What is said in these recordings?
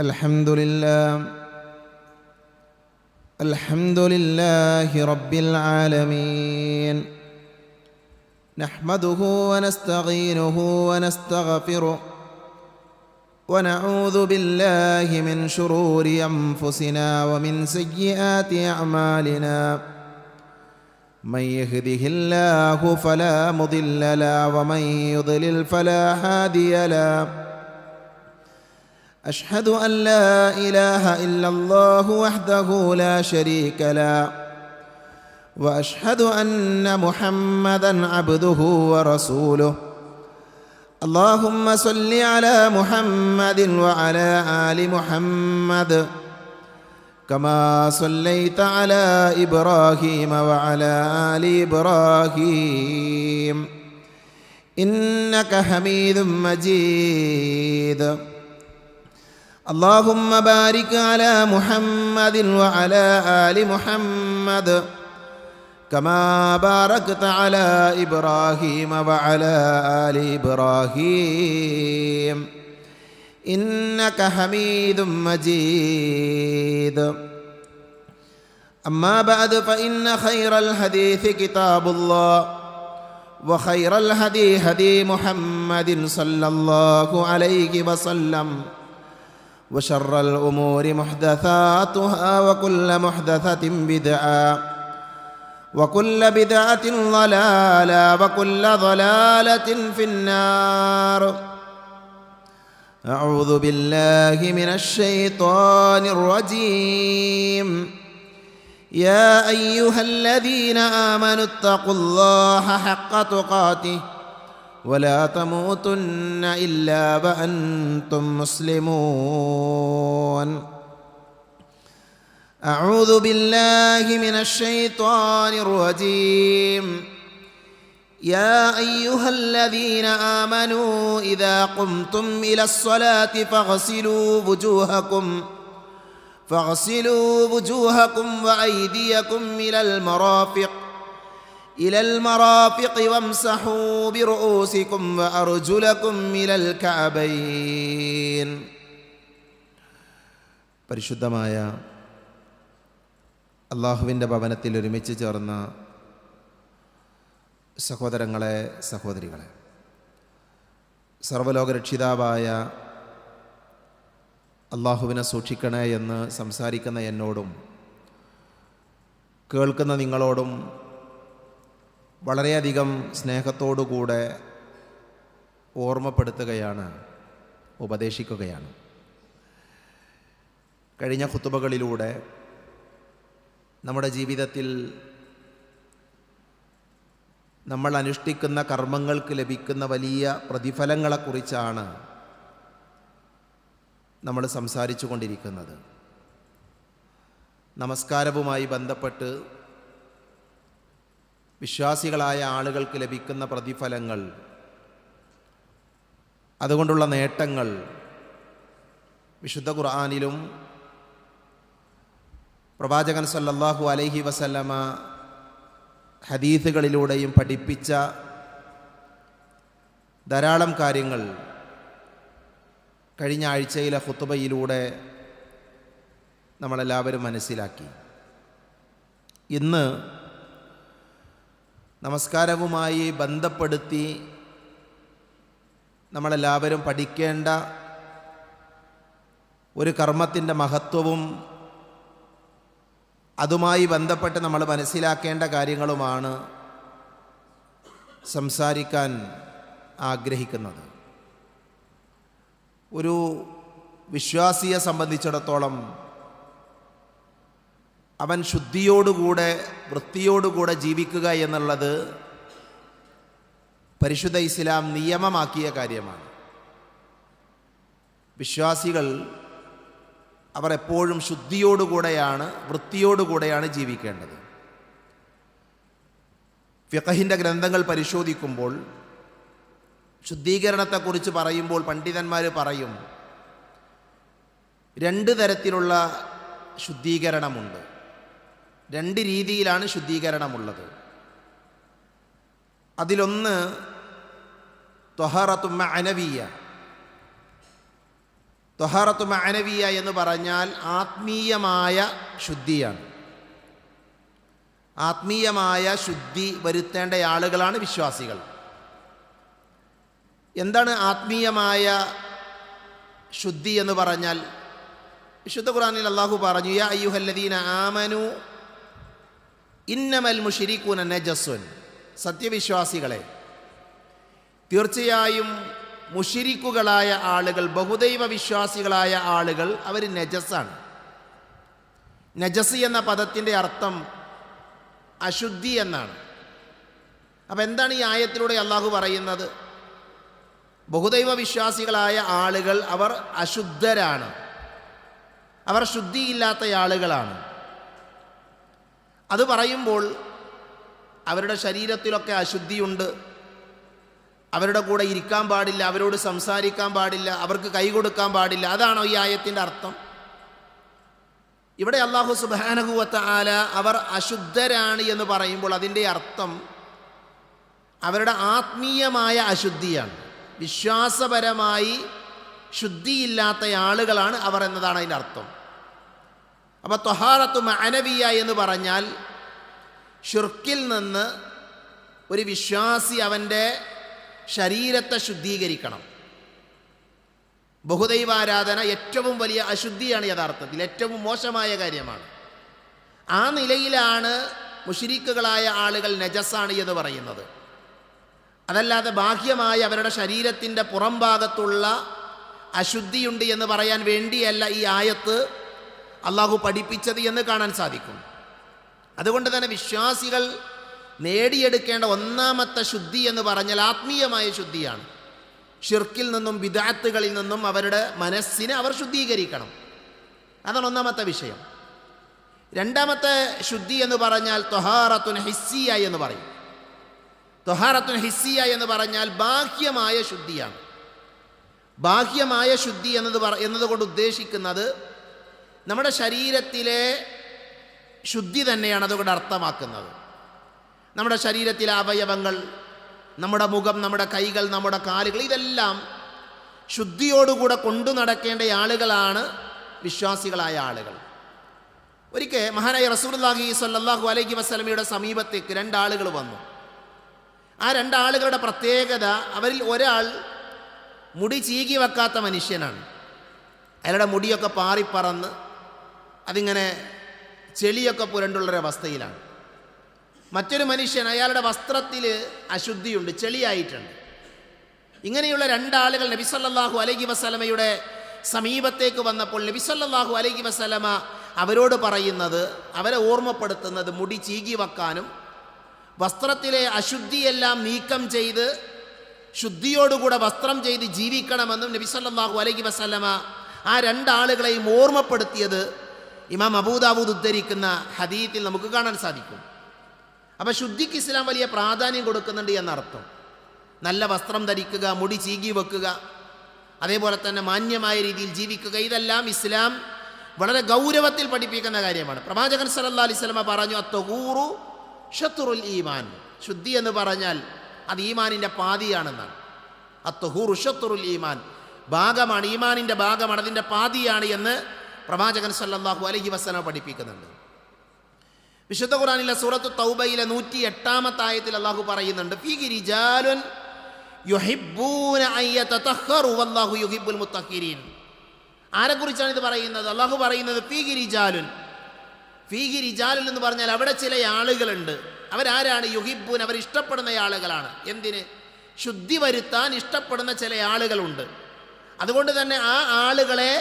الحمد لله رب العالمين، نحمده ونستعينه ونستغفره ونعوذ بالله من شرور أنفسنا ومن سيئات أعمالنا، من يهده الله فلا مضل له ومن يضلل فلا هادي له. أشهد أن لا إله إلا الله وحده لا شريك له، وأشهد أن محمدًا عبده ورسوله. اللهم صل على محمد وعلى آل محمد كما صليت على إبراهيم وعلى آل إبراهيم إنك حميد مجيد. اللهم بارك على محمد وعلى آل محمد كما باركت على إبراهيم وعلى آل إبراهيم إنك حميد مجيد. أما بعد، فإن خير الحديث كتاب الله، وخير الهدي هدي محمد صلى الله عليه وسلم، وشر الأمور محدثاتها، وكل محدثة بدعة، وكل بدعة ضلالة، وكل ضلالة في النار. أعوذ بالله من الشيطان الرجيم. يا أيها الذين آمنوا اتقوا الله حق تقاته ولا تموتن إلا وأنتم مسلمون. أعوذ بالله من الشيطان الرجيم. يا أيها الذين آمنوا إذا قمتم إلى الصلاة فاغسلوا وجوهكم وأيديكم إلى المرافق وامسحوا برؤوسكم وأرجلكم إلى الكعبين. പരിശുദ്ധമായ അള്ളാഹുവിൻ്റെ ഭവനത്തിൽ ഒരുമിച്ച് ചേർന്ന സഹോദരങ്ങളെ, സഹോദരികളെ, സർവ്വലോകരക്ഷിതാവായ അള്ളാഹുവിനെ സൂക്ഷിക്കണേ എന്ന് സംസാരിക്കുന്ന എന്നോടും കേൾക്കുന്ന നിങ്ങളോടും വളരെയധികം സ്നേഹത്തോടുകൂടെ ഓർമ്മപ്പെടുത്തുകയാണ്, ഉപദേശിക്കുകയാണ്. കഴിഞ്ഞ ഖുതുബകളിലൂടെ നമ്മുടെ ജീവിതത്തിൽ നമ്മൾ അനുഷ്ഠിക്കുന്ന കർമ്മങ്ങൾക്ക് ലഭിക്കുന്ന വലിയ പ്രതിഫലങ്ങളെക്കുറിച്ചാണ് നമ്മൾ സംസാരിച്ചു കൊണ്ടിരിക്കുന്നത്. നമസ്കാരവുമായി ബന്ധപ്പെട്ട് വിശ്വാസികളായ ആളുകൾക്ക് ലഭിക്കുന്ന പ്രതിഫലങ്ങൾ, അതുകൊണ്ടുള്ള നേട്ടങ്ങൾ വിശുദ്ധ ഖുർആനിലും പ്രവാചകൻ സല്ലല്ലാഹു അലൈഹി വസല്ലമ ഹദീസുകളിലൂടെയും പഠിപ്പിച്ച ധാരാളം കാര്യങ്ങൾ കഴിഞ്ഞ ആഴ്ചയിലെ ഖുതുബയിലൂടെ നമ്മളെല്ലാവരും മനസ്സിലാക്കി. ഇന്ന് നമസ്കാരവുമായി ബന്ധപ്പെടുത്തി നമ്മളെല്ലാവരും പഠിക്കേണ്ട ഒരു കർമ്മത്തിൻ്റെ മഹത്വവും അതുമായി ബന്ധപ്പെട്ട് നമ്മൾ മനസ്സിലാക്കേണ്ട കാര്യങ്ങളുമാണ് സംസാരിക്കാൻ ആഗ്രഹിക്കുന്നത്. ഒരു വിശ്വാസിയെ സംബന്ധിച്ചിടത്തോളം അവൻ ശുദ്ധിയോടുകൂടെ, വൃത്തിയോടുകൂടെ ജീവിക്കുക എന്നുള്ളത് പരിശുദ്ധ ഇസ്ലാം നിയമമാക്കിയ കാര്യമാണ്. വിശ്വാസികൾ അവർ എപ്പോഴും ശുദ്ധിയോടുകൂടെയാണ്, വൃത്തിയോടുകൂടെയാണ് ജീവിക്കേണ്ടത്. ഫിഖഹിൻ്റെ ഗ്രന്ഥങ്ങൾ പരിശോധിക്കുമ്പോൾ ശുദ്ധീകരണത്തെക്കുറിച്ച് പറയുമ്പോൾ പണ്ഡിതന്മാർ പറയും, രണ്ട് തരത്തിലുള്ള ശുദ്ധീകരണമുണ്ട്, രണ്ട് രീതിയിലാണ് ശുദ്ധീകരണമുള്ളത്. അതിലൊന്ന് ത്വഹാറത്തും മഅനവിയ്യ, ത്വഹാറത്തു മഅനവിയ എന്ന് പറഞ്ഞാൽ ആത്മീയമായ ശുദ്ധിയാണ്. ആത്മീയമായ ശുദ്ധി വരുത്തേണ്ട ആളുകളാണ് വിശ്വാസികൾ. എന്താണ് ആത്മീയമായ ശുദ്ധി എന്ന് പറഞ്ഞാൽ? വിശുദ്ധ ഖുർആനിൽ അല്ലാഹു പറഞ്ഞു, യാ അയ്യുഹല്ലദീന ആമനു ഇന്നമൽ മുശ്രികൂന നജസുൻ. സത്യവിശ്വാസികളെ, തീർച്ചയായും മുശ്രിക്കുകളായ ആളുകൾ, ബഹുദൈവ വിശ്വാസികളായ ആളുകൾ അവർ നജസാണ്. നജസ് എന്ന പദത്തിൻ്റെ അർത്ഥം അശുദ്ധി എന്നാണ്. അപ്പം എന്താണ് ഈ ആയത്തിലൂടെ അള്ളാഹു പറയുന്നത്? ബഹുദൈവ വിശ്വാസികളായ ആളുകൾ അവർ അശുദ്ധരാണ്, അവർ ശുദ്ധിയില്ലാത്ത ആളുകളാണ്. അത് പറയുമ്പോൾ അവരുടെ ശരീരത്തിലൊക്കെ അശുദ്ധിയുണ്ട്, അവരുടെ കൂടെ ഇരിക്കാൻ പാടില്ല, അവരോട് സംസാരിക്കാൻ പാടില്ല, അവർക്ക് കൈ കൊടുക്കാൻ പാടില്ല. അതാണോ ഈ ആയത്തിൻ്റെ അർത്ഥം? ഇവിടെ അല്ലാഹു സുബ്ഹാനഹു വ തആല അവർ അശുദ്ധരാണ് എന്ന് പറയുമ്പോൾ അതിൻ്റെ അർത്ഥം അവരുടെ ആത്മീയമായ അശുദ്ധിയാണ്. വിശ്വാസപരമായി ശുദ്ധിയില്ലാത്ത ആളുകളാണ് അവർ എന്നതാണ് അതിൻ്റെ അർത്ഥം. അപ്പോൾ ത്വഹാറത്തു മഅനവിയ എന്ന് പറഞ്ഞാൽ ഷിർക്കിൽ നിന്ന് ഒരു വിശ്വാസി അവൻ്റെ ശരീരത്തെ ശുദ്ധീകരിക്കണം. ബഹുദൈവാരാധന ഏറ്റവും വലിയ അശുദ്ധിയാണ്, യഥാർത്ഥത്തിൽ ഏറ്റവും മോശമായ കാര്യമാണ്. ആ നിലയിലാണ് മുശ്രിക്കുകളായ ആളുകൾ നജസാണ് എന്ന് പറയുന്നത്. അതല്ലാതെ ബാഹ്യമായി അവരുടെ ശരീരത്തിൻ്റെ പുറം ഭാഗത്തുള്ള അശുദ്ധിയുണ്ട് എന്ന് പറയാൻ വേണ്ടിയല്ല ഈ ആയത്ത് അള്ളാഹു പഠിപ്പിച്ചത് എന്ന് കാണാൻ സാധിക്കും. അതുകൊണ്ട് തന്നെ വിശ്വാസികൾ നേടിയെടുക്കേണ്ട ഒന്നാമത്തെ ശുദ്ധി എന്ന് പറഞ്ഞാൽ ആത്മീയമായ ശുദ്ധിയാണ്. ഷിർക്കിൽ നിന്നും ബിദ്അത്തുകളിൽ നിന്നും അവരുടെ മനസ്സിനെ അവർ ശുദ്ധീകരിക്കണം. അതാണ് ഒന്നാമത്തെ വിഷയം. രണ്ടാമത്തെ ശുദ്ധി എന്ന് പറഞ്ഞാൽ ത്വഹാറത്തുൻ ഹിസ്സിയ എന്ന് പറയും. ത്വഹാറത്തുൻ ഹിസ്സിയ എന്ന് പറഞ്ഞാൽ ബാഹ്യമായ ശുദ്ധിയാണ്. ബാഹ്യമായ ശുദ്ധി എന്നതുകൊണ്ട് ഉദ്ദേശിക്കുന്നത് നമ്മുടെ ശരീരത്തിലെ ശുദ്ധി തന്നെയാണ് അതുകൊണ്ട് അർത്ഥമാക്കുന്നത്. നമ്മുടെ ശരീരത്തിലെ അവയവങ്ങൾ, നമ്മുടെ മുഖം, നമ്മുടെ കൈകൾ, നമ്മുടെ കാലുകൾ, ഇതെല്ലാം ശുദ്ധിയോടുകൂടെ കൊണ്ടു നടക്കേണ്ട ആളുകളാണ് വിശ്വാസികളായ ആളുകൾ. ഒരിക്കൽ മഹാനായ റസൂലുള്ളാഹി സ്വല്ലല്ലാഹു അലൈഹി വസല്ലമയുടെ സമീപത്തേക്ക് രണ്ടാളുകൾ വന്നു. ആ രണ്ടാളുകളുടെ പ്രത്യേകത, അവരിൽ ഒരാൾ മുടി ചീകി വെക്കാത്ത മനുഷ്യനാണ്. അയാളുടെ മുടിയൊക്കെ പാറിപ്പറന്ന് അതിങ്ങനെ ചെളിയൊക്കെ പുരണ്ടുള്ളൊരവസ്ഥയിലാണ്. മറ്റൊരു മനുഷ്യൻ, അയാളുടെ വസ്ത്രത്തിൽ അശുദ്ധിയുണ്ട്, ചെളിയായിട്ടുണ്ട്. ഇങ്ങനെയുള്ള രണ്ടാളുകൾ നബി സല്ലല്ലാഹു അലൈഹി വസല്ലമയുടെ സമീപത്തേക്ക് വന്നപ്പോൾ നബി സല്ലല്ലാഹു അലൈഹി വസല്ലമ അവരോട് പറയുന്നത്, അവരെ ഓർമ്മപ്പെടുത്തുന്നത് മുടി ചീകി വെക്കാനും വസ്ത്രത്തിലെ അശുദ്ധിയെല്ലാം നീക്കം ചെയ്ത് ശുദ്ധിയോടുകൂടെ വസ്ത്രം ചെയ്ത് ജീവിക്കണമെന്നും നബി സല്ലല്ലാഹു അലൈഹി വസല്ലമ ആ രണ്ടാളുകളെയും ഓർമ്മപ്പെടുത്തിയത് ഇമാം അബൂദാവൂദ് ഉദ്ധരിക്കുന്ന ഹദീത്തിൽ നമുക്ക് കാണാൻ സാധിക്കും. അപ്പോൾ ശുദ്ധിക്ക് ഇസ്ലാം വലിയ പ്രാധാന്യം കൊടുക്കുന്നുണ്ട് എന്നർത്ഥം. നല്ല വസ്ത്രം ധരിക്കുക, മുടി ചീകി വെക്കുക, അതേപോലെ തന്നെ മാന്യമായ രീതിയിൽ ജീവിക്കുക, ഇതെല്ലാം ഇസ്ലാം വളരെ ഗൗരവത്തിൽ പഠിപ്പിക്കുന്ന കാര്യമാണ്. പ്രവാചകൻ സല്ലല്ലാഹു അലൈഹി വസല്ലമ പറഞ്ഞു, അത്വഹൂറു ഷത്റുൽ ഈമാൻ. ശുദ്ധി എന്ന് പറഞ്ഞാൽ അത് ഈമാനിൻ്റെ പാതിയാണെന്നാണ്. അത്വഹൂറു ഷത്റുൽ ഈമാൻ, ഭാഗമാണ്, ഈമാനിൻ്റെ ഭാഗമാണ്, അതിൻ്റെ പാതിയാണ് എന്ന് പ്രവാചകൻ സല്ലല്ലാഹു അലൈഹി വസല്ലമ പഠിപ്പിക്കുന്നുണ്ട്. വിശുദ്ധ ഖുർആനിലെ സൂറത്തു തൗബയിലെ 108-ാമത്തെ ആയത്തിൽ അല്ലാഹു പറയുന്നുണ്ട്, ഫീഹി റിജാലുൻ യുഹിബ്ബൂന അൻ യതതഹറു വല്ലാഹു യുഹിബ്ബുൽ മുത്തഖിരീൻ. ആരെക്കുറിച്ചാണ് ഇത് പറയുന്നത്? അല്ലാഹു പറയുന്നത് ഫീഹി റിജാലുൻ. ഫീഹി റിജാലുൻ എന്ന് പറഞ്ഞാൽ അവിടെ ചില ആളുകളുണ്ട്. അവരാരാണ്? യുഹിബ്ബൂൻ, അവർ ഇഷ്ടപ്പെടുന്ന ആളുകളാണ്. എന്തിന്? ശുദ്ധി വരുത്താൻ ഇഷ്ടപ്പെടുന്ന ചില ആളുകളുണ്ട്. അതുകൊണ്ട് തന്നെ ആ ആളുകളെ,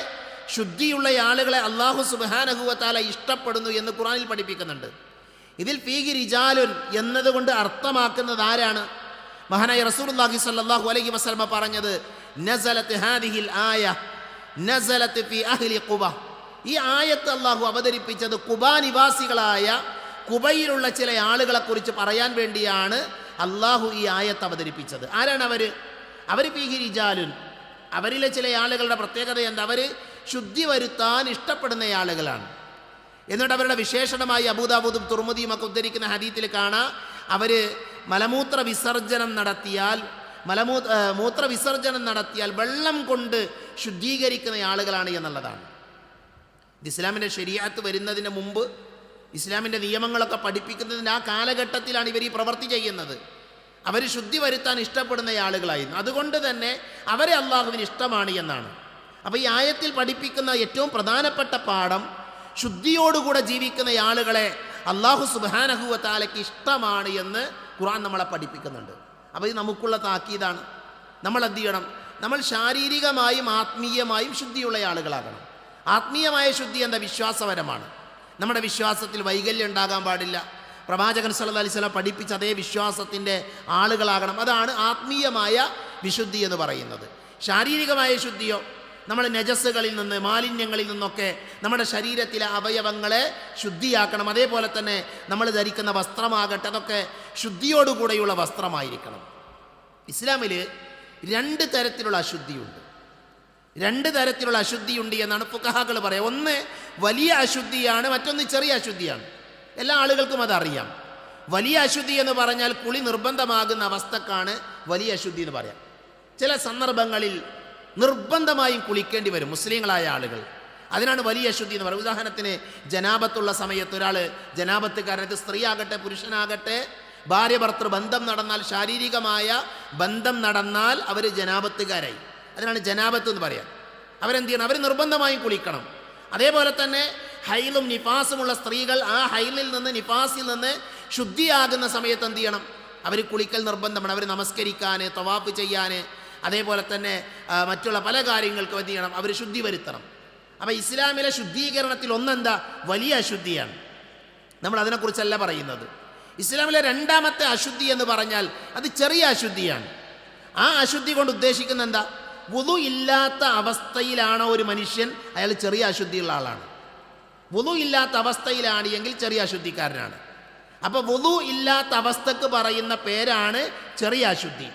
ശുദ്ധിയുള്ള ആളുകളെ അല്ലാഹു സുബ്ഹാനഹു വ തആല ഇഷ്ടപ്പെടുന്നു എന്ന് ഖുർആനിൽ പഠിപ്പിക്കുന്നുണ്ട്. ഇതിൽ ഫീഹി റിജാലുൻ എന്നതുകൊണ്ട് അർത്ഥമാക്കുന്നത് ആരാണ്? മഹാനായ റസൂലുള്ളാഹി സ്വല്ലല്ലാഹു അലൈഹി വസല്ലമ പറഞ്ഞത്, നസലത്ത് ഹാദിഹിൽ ആയ നസലത്ത് ഫീ അഹ്ലി ഖുബ. ഈ ആയത്ത് അല്ലാഹു അവതരിപ്പിച്ചത് ഖുബാ നിവാസികളായ, ഖുബയിലുള്ള ചില ആളുകളെ കുറിച്ച് പറയാൻ വേണ്ടിയാണ് അല്ലാഹു ഈ ആയത്ത് അവതരിപ്പിച്ചത്. ആരാണ് അവർ? ഫീഹി റിജാലുൻ. അവരിലെ ചില ആളുകളുടെ പ്രത്യേകത എന്താ? അവർ ശുദ്ധി വരുത്താൻ ഇഷ്ടപ്പെടുന്ന ആളുകളാണ്. എന്നിട്ട് അവരുടെ വിശേഷണമായി അബൂദാവൂദും തുർമുദിയും ഒക്കെ ഉദ്ധരിക്കുന്ന ഹദീത്തിൽ കാണാം, അവർ മലമൂത്ര വിസർജനം നടത്തിയാൽ മൂത്ര വിസർജനം നടത്തിയാൽ വെള്ളം കൊണ്ട് ശുദ്ധീകരിക്കുന്ന ആളുകളാണ് എന്നുള്ളതാണ്. ഇസ്ലാമിൻ്റെ ശരീഅത്ത് വരുന്നതിന് മുമ്പ് ഇസ്ലാമിൻ്റെ നിയമങ്ങളൊക്കെ പഠിപ്പിക്കുന്നതിന് ആ കാലഘട്ടത്തിലാണ് ഇവർ ഈ പ്രവൃത്തി ചെയ്യുന്നത്. അവർ ശുദ്ധി വരുത്താൻ ഇഷ്ടപ്പെടുന്ന ആളുകളായിരുന്നു. അതുകൊണ്ട് തന്നെ അവരെ അള്ളാഹുവിന് ഇഷ്ടമാണ് എന്നാണ്. അപ്പോൾ ഈ ആയത്തിൽ പഠിപ്പിക്കുന്ന ഏറ്റവും പ്രധാനപ്പെട്ട പാഠം, ശുദ്ധിയോടുകൂടെ ജീവിക്കുന്ന ആളുകളെ അള്ളാഹു സുബ്ഹാനഹു വ തആലയ്ക്ക് ഇഷ്ടമാണ് എന്ന് ഖുർആൻ നമ്മളെ പഠിപ്പിക്കുന്നുണ്ട്. അപ്പോൾ ഇത് നമുക്കുള്ള താക്കീതാണ്. നമ്മൾ എന്ത് ചെയ്യണം? നമ്മൾ ശാരീരികമായും ആത്മീയമായും ശുദ്ധിയുള്ള ആളുകളാകണം. ആത്മീയമായ ശുദ്ധി എന്താ? വിശ്വാസപരമാണ്. നമ്മുടെ വിശ്വാസത്തിൽ വൈകല്യം ഉണ്ടാകാൻ പാടില്ല. പ്രവാചകൻ സല്ലല്ലാഹു അലൈഹി വസല്ലം പഠിപ്പിച്ച അതേ വിശ്വാസത്തിൻ്റെ ആളുകളാകണം. അതാണ് ആത്മീയമായ വിശുദ്ധി എന്ന് പറയുന്നത്. ശാരീരികമായ ശുദ്ധിയോ, നമ്മൾ നജസ്സുകളിൽ നിന്ന്, മാലിന്യങ്ങളിൽ നിന്നൊക്കെ നമ്മുടെ ശരീരത്തിലെ അവയവങ്ങളെ ശുദ്ധിയാക്കണം. അതേപോലെ തന്നെ നമ്മൾ ധരിക്കുന്ന വസ്ത്രമാകട്ടെ, അതൊക്കെ ശുദ്ധിയോടുകൂടെയുള്ള വസ്ത്രമായിരിക്കണം. ഇസ്ലാമിൽ 2 തരത്തിലുള്ള അശുദ്ധിയുണ്ട്. 2 തരത്തിലുള്ള അശുദ്ധിയുണ്ട് എന്നാണ് ഫുഖഹാക്കൾ പറയുക. ഒന്ന് വലിയ അശുദ്ധിയാണ്, മറ്റൊന്ന് ചെറിയ അശുദ്ധിയാണ്. എല്ലാ ആളുകൾക്കും അതറിയാം. വലിയ അശുദ്ധി എന്ന് പറഞ്ഞാൽ കുളി നിർബന്ധമാകുന്ന അവസ്ഥക്കാണ് വലിയ അശുദ്ധി എന്ന് പറയാം. ചില സന്ദർഭങ്ങളിൽ നിർബന്ധമായും കുളിക്കേണ്ടി വരും മുസ്ലിങ്ങളായ ആളുകൾ. അതിനാണ് വലിയ അശുദ്ധി എന്ന് പറയുന്നത്. ഉദാഹരണത്തിന് ജനാബത്തുള്ള സമയത്ത് ഒരാൾ ജനാബത്തുകാരനത്, സ്ത്രീ ആകട്ടെ പുരുഷനാകട്ടെ, ഭാര്യ ഭർത്തൃ ബന്ധം നടന്നാൽ, ശാരീരികമായ ബന്ധം നടന്നാൽ അവർ ജനാബത്തുകാരായി. അതിനാണ് ജനാബത്ത് എന്ന് പറയാം. അവരെന്ത് ചെയ്യണം? അവർ നിർബന്ധമായും കുളിക്കണം. അതേപോലെ തന്നെ ഹൈലും നിഫാസുമുള്ള സ്ത്രീകൾ ആ ഹൈലിൽ നിന്ന്, നിഫാസിൽ നിന്ന് ശുദ്ധിയാകുന്ന സമയത്ത് എന്ത് ചെയ്യണം? അവർ കുളിക്കൽ നിർബന്ധമാണ്. അവർ നമസ്കരിക്കാൻ, തവാഫ് ചെയ്യാൻ, അതേപോലെ തന്നെ മറ്റുള്ള പല കാര്യങ്ങൾക്കും എന്ത് ചെയ്യണം? അവർ ശുദ്ധി വരുത്തണം. അപ്പോൾ ഇസ്ലാമിലെ ശുദ്ധീകരണത്തിൽ ഒന്നെന്താ? വലിയ അശുദ്ധിയാണ്. നമ്മൾ അതിനെക്കുറിച്ചല്ല പറയുന്നത്. ഇസ്ലാമിലെ 2ാമത്തെ അശുദ്ധി എന്ന് പറഞ്ഞാൽ അത് ചെറിയ അശുദ്ധിയാണ്. ആ അശുദ്ധി കൊണ്ട് ഉദ്ദേശിക്കുന്ന എന്താ? വുളു ഇല്ലാത്ത അവസ്ഥയിലാണോ ഒരു മനുഷ്യൻ, അയാൾ ചെറിയ അശുദ്ധിയുള്ള ആളാണ്. വുളു ഇല്ലാത്ത അവസ്ഥയിലാണ് എങ്കിൽ ചെറിയ അശുദ്ധിക്കാരനാണ്. അപ്പോൾ വുളു ഇല്ലാത്ത അവസ്ഥക്ക് പറയുന്ന പേരാണ് ചെറിയ അശുദ്ധി.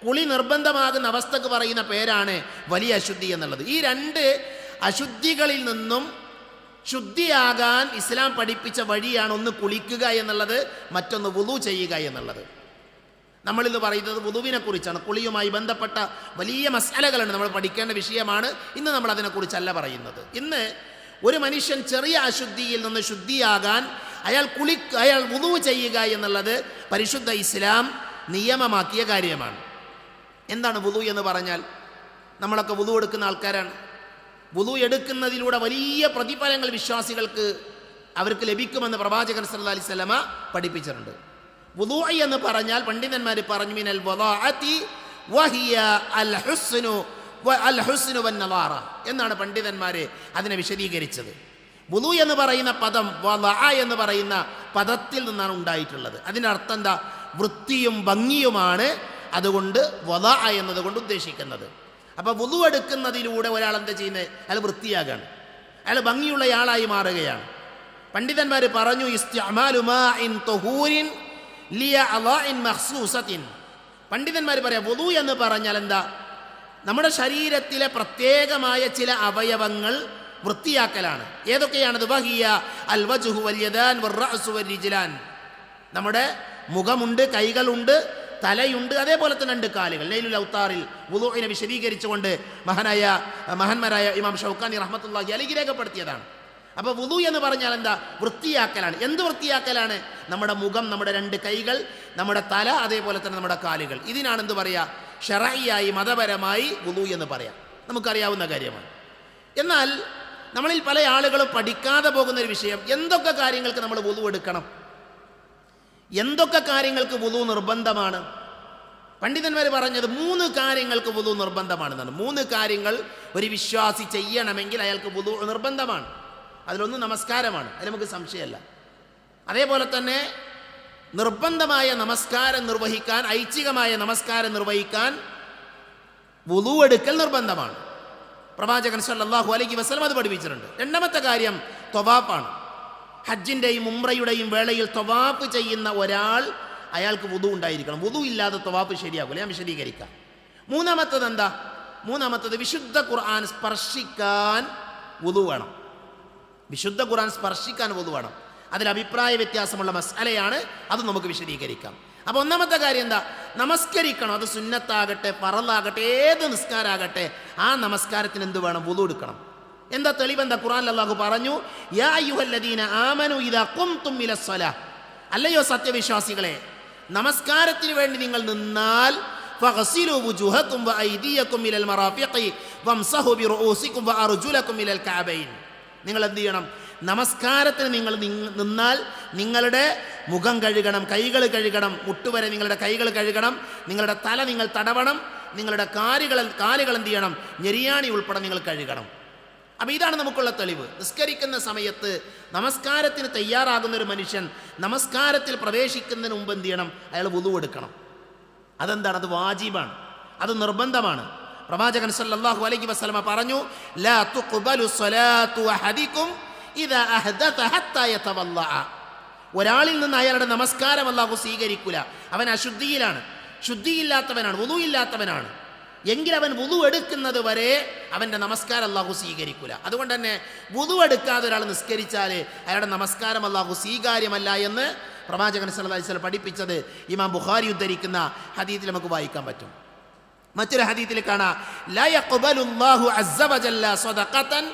കുളി നിർബന്ധമാകുന്ന അവസ്ഥക്ക് പറയുന്ന പേരാണ് വലിയ അശുദ്ധി എന്നുള്ളത്. ഈ 2 അശുദ്ധികളിൽ നിന്നും ശുദ്ധിയാകാൻ ഇസ്ലാം പഠിപ്പിച്ച വഴിയാണ് ഒന്ന് കുളിക്കുക എന്നുള്ളത്, മറ്റൊന്ന് വുളു ചെയ്യുക എന്നുള്ളത്. നമ്മളിന്ന് പറയുന്നത് വുളുവിനെ കുറിച്ചാണ്. കുളിയുമായി ബന്ധപ്പെട്ട വലിയ മസാലകളുണ്ട്, നമ്മൾ പഠിക്കേണ്ട വിഷയമാണ്. ഇന്ന് നമ്മൾ അതിനെക്കുറിച്ചല്ല പറയുന്നത്. ഇന്ന് ഒരു മനുഷ്യൻ ചെറിയ അശുദ്ധിയിൽ നിന്ന് ശുദ്ധിയാകാൻ അയാൾ വുളു ചെയ്യുക എന്നുള്ളത് പരിശുദ്ധ ഇസ്ലാം നിയമമാക്കിയ കാര്യമാണ്. എന്താണ് വുളു എന്ന് പറഞ്ഞാൽ? നമ്മളൊക്കെ വുളു എടുക്കുന്ന ആൾക്കാരാണ്. വുളു എടുക്കുന്നതിലൂടെ വലിയ പ്രതിഫലങ്ങൾ വിശ്വാസികൾക്ക് അവർക്ക് ലഭിക്കുമെന്ന് പ്രവാചകൻ സല്ലല്ലാഹു അലൈഹി വസല്ലമ പഠിപ്പിച്ചിട്ടുണ്ട്. വുളു എന്ന് പറഞ്ഞാൽ പണ്ഡിതന്മാർ പറഞ്ഞു, മിനൽ വദാഅതി വഹിയ അൽ ഹുസ്നു വന്നവാറ എന്നാണ് പണ്ഡിതന്മാർ അതിനെ വിശദീകരിച്ചത്. വുളു എന്ന് പറയുന്ന പദം വദഅ എന്ന് പറയുന്ന പദത്തിൽ നിന്നാണ് ഉണ്ടായിട്ടുള്ളത്. അതിൻ്റെ അർത്ഥം എന്താ? വൃത്തിയും ഭംഗിയുമാണ്. അതുകൊണ്ട് വദഅ എന്നതുകൊണ്ട് ഉദ്ദേശിക്കുന്നത്. അപ്പോൾ വുളു എടുക്കുന്നതിലൂടെ ഒരാൾ എന്താ ചെയ്യുന്നത്? അയാൾ വൃത്തിയാകാണ്, അയാൾ ഭംഗിയുള്ള ആളായി മാറുകയാണ്. പണ്ഡിതന്മാർ പറഞ്ഞു, ഇസ്തിഅമാലു മാഇൻ തുഹൂരിൻ ലിയഅളാഇൻ മഖ്സൂസത്തിൻ. പണ്ഡിതന്മാർ പറയാം, വുളു എന്ന് പറഞ്ഞാൽ എന്താ? നമ്മുടെ ശരീരത്തിലെ പ്രത്യേകമായ ചില അവയവങ്ങൾ വൃത്തിയാക്കലാണ്. ഏതൊക്കെയാണത്? വഹിയ അൽ വജ്ഹു വൽ യദാൻ വർ-റഅസു വർ-റിജ്ലാൻ. നമ്മുടെ മുഖമുണ്ട്, കൈകളുണ്ട്, തലയുണ്ട്, അതേപോലെ തന്നെ 2 കാലുകൾ. ലൈലുൽ ഔത്താറിൽ വുളൂഇനെ വിശദീകരിച്ചുകൊണ്ട് മഹാന്മാരായ ഇമാം ഷൗക്കാനി റഹ്മത്തുള്ളാഹി അലൈഹി രേഖപ്പെടുത്തിയതാണ്. അപ്പോൾ വുളു എന്ന് പറഞ്ഞാൽ എന്താ? വൃത്തിയാക്കലാണ്. എന്ത് വൃത്തിയാക്കലാണ്? നമ്മുടെ മുഖം, നമ്മുടെ 2 കൈകൾ, നമ്മുടെ തല, അതേപോലെ തന്നെ നമ്മുടെ കാലുകൾ. ഇതിനാണ് എന്ത് പറയുക? ശറഈയായി, മതപരമായി വുളു എന്ന് പറയാം. നമുക്കറിയാവുന്ന കാര്യമാണ്. എന്നാൽ നമ്മളിൽ പല ആളുകളും പഠിക്കാതെ പോകുന്ന ഒരു വിഷയം, എന്തൊക്കെ കാര്യങ്ങൾക്ക് നമ്മൾ വുളു എടുക്കണം, എന്തൊക്കെ കാര്യങ്ങൾക്ക് വുളു നിർബന്ധമാണ്. പണ്ഡിതന്മാർ പറഞ്ഞത് 3 കാര്യങ്ങൾക്ക് വുളു നിർബന്ധമാണെന്നാണ്. 3 കാര്യങ്ങൾ ഒരു വിശ്വാസി ചെയ്യണമെങ്കിൽ അയാൾക്ക് വുളു നിർബന്ധമാണ്. അതിലൊന്ന് നമസ്കാരമാണ്, അതിൽ നമുക്ക് സംശയമല്ല. അതേപോലെ തന്നെ നിർബന്ധമായ നമസ്കാരം നിർവഹിക്കാൻ, ഐച്ഛികമായ നമസ്കാരം നിർവഹിക്കാൻ വുളു എടുക്കൽ നിർബന്ധമാണ്. പ്രവാചകൻ സല്ലല്ലാഹു അലൈഹി വസല്ലം അത് പഠിപ്പിച്ചിട്ടുണ്ട്. 2ാമത്തെ കാര്യം ത്വവാഫാണ്. ഹജ്ജിൻ്റെയും ഉംറയുടെയും വേളയിൽ ത്വവാഫ് ചെയ്യുന്ന ഒരാൾ, അയാൾക്ക് വുളു ഉണ്ടായിരിക്കണം. വുളു ഇല്ലാതെ ത്വവാഫ് ശരിയാകില്ല. ഞാൻ വിശദീകരിക്കാം. 3ാമത്തത് എന്താ? 3ാമത്തത് വിശുദ്ധ ഖുർആൻ സ്പർശിക്കാൻ വുളു വേണം. വിശുദ്ധ ഖുർആൻ സ്പർശിക്കാൻ വുളു വേണം. അതിൽ അഭിപ്രായ വ്യത്യാസമുള്ള മസ്അലയാണ്, അത് നമുക്ക് വിശദീകരിക്കാം. അപ്പോൾ ഒന്നാമത്തെ കാര്യം എന്താ? നമസ്കരിക്കണം. അത് സുന്നത്താകട്ടെ ഫറളാകട്ടെ ഏത് നിസ്കാരാകട്ടെ ആ നമസ്കാരത്തിന് എന്ത് വേണം? വുളു എടുക്കണം. എന്താ തെളിവെന്താ? ഖുർആനിൽ അല്ലാഹു പറഞ്ഞു, യാ അയ്യുഹല്ലദീന ആമനു ഇദാ ഖുംതും ഇലസ്സലാ, അല്ലയോ സത്യവിശ്വാസികളെ, നമസ്കാരത്തിന് വേണ്ടി നിങ്ങൾ നിന്നാൽ ഫഗ്സിലു വുജൂഹക്കും വഅയ്ദിയക്കും ഇലൽ മറാഫിഖി വംസഹു ബിറുഊസിക്കും വഅർജുലക്കും ഇലൽ കഅബൈൻ. നിങ്ങൾ എന്ത് ചെയ്യണം? നമസ്കാരത്തിന് നിങ്ങൾ നിന്നാൽ നിങ്ങളുടെ മുഖം കഴുകണം, കൈകൾ കഴുകണം, മുട്ടുവരെ നിങ്ങളുടെ കൈകൾ കഴുകണം, നിങ്ങളുടെ തല നിങ്ങൾ തടവണം, നിങ്ങളുടെ കാലുകൾ എന്ത് ചെയ്യണം? ഞെരിയാണി ഉൾപ്പെടെ നിങ്ങൾ കഴുകണം. അപ്പോൾ ഇതാണ് നമുക്കുള്ള തെളിവ്. നിസ്കരിക്കുന്ന സമയത്ത് നമസ്കാരത്തിന് തയ്യാറാകുന്ന ഒരു മനുഷ്യൻ നമസ്കാരത്തിൽ പ്രവേശിക്കുന്നതിന് മുമ്പ് എന്ത് ചെയ്യണം? അയാൾ വുളു എടുക്കണം. അതെന്താണ്? അത് വാജിബാണ്, അത് നിർബന്ധമാണ്. പ്രവാചകൻ സല്ലല്ലാഹു അലൈഹി വസല്ലമ പറഞ്ഞു, ലാ തുഖ്ബലു സ്വലാത്തു അഹദികും ഇദാ അഹ്ദത ഹത്താ യതവല്ലഅ. ഒരാളിൽ നിന്ന് അയാളുടെ നമസ്കാരം അല്ലാഹു സ്വീകരിക്കില്ല. അവൻ അശുദ്ധിയിലാണ്, ശുദ്ധിയില്ലാത്തവനാണ്, വുളു ഇല്ലാത്തവനാണ്. എങ്കിൽ അവൻ വുളു എടുക്കുന്നത് വരെ അവൻ്റെ നമസ്കാരം അല്ലാഹു സ്വീകരിക്കില്ല. അതുകൊണ്ട് തന്നെ വുളു എടുക്കാതെ ഒരാൾ നിസ്കരിച്ചാൽ അയാളുടെ നമസ്കാരം അല്ലാഹു സ്വീകാര്യമല്ല എന്ന് പ്രവാചകൻ സല്ലല്ലാഹു അലൈഹി വസല്ലം പഠിപ്പിച്ചത് ഇമാം ബുഖാരി ഉദ്ധരിക്കുന്ന ഹദീസിൽ നമുക്ക് വായിക്കാൻ പറ്റും. മറ്റൊരു ഹദീസിൽ കാണാം, ലാ യഖ്ബലുല്ലാഹു അസ്സ വജല്ല സദഖതൻ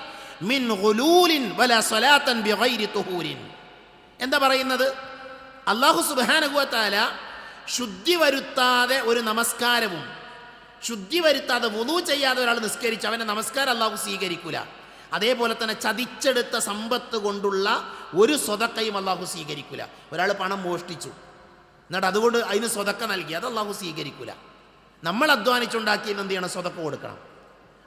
മിൻ ഗുലൂലിൻ വലാ സ്വലാത്തൻ ബിഗൈരി തുഹൂരിൻ. എന്താ പറയുന്നത്? അല്ലാഹു സുബ്ഹാനഹു വ തആല ശുദ്ധി വരുത്താതെ ഒരു നമസ്കാരവും, ശുദ്ധി വരുത്താതെ വുളു ചെയ്യാതെ ഒരാൾ നിസ്കരിച്ച് അവൻ്റെ നമസ്കാരം അല്ലാഹു സ്വീകരിക്കില്ല. അതേപോലെ തന്നെ ചതിച്ചെടുത്ത സമ്പത്ത് കൊണ്ടുള്ള ഒരു സ്വതക്കയും അല്ലാഹു സ്വീകരിക്കില്ല. ഒരാൾ പണം മോഷ്ടിച്ചു, എന്നിട്ട് അതുകൊണ്ട് അതിന് സ്വതക്ക നൽകി, അത് അല്ലാഹു സ്വീകരിക്കില്ല. നമ്മൾ അധ്വാനിച്ചുണ്ടാക്കിയത് എന്ത് ചെയ്യണം? സ്വതക്ക കൊടുക്കണം.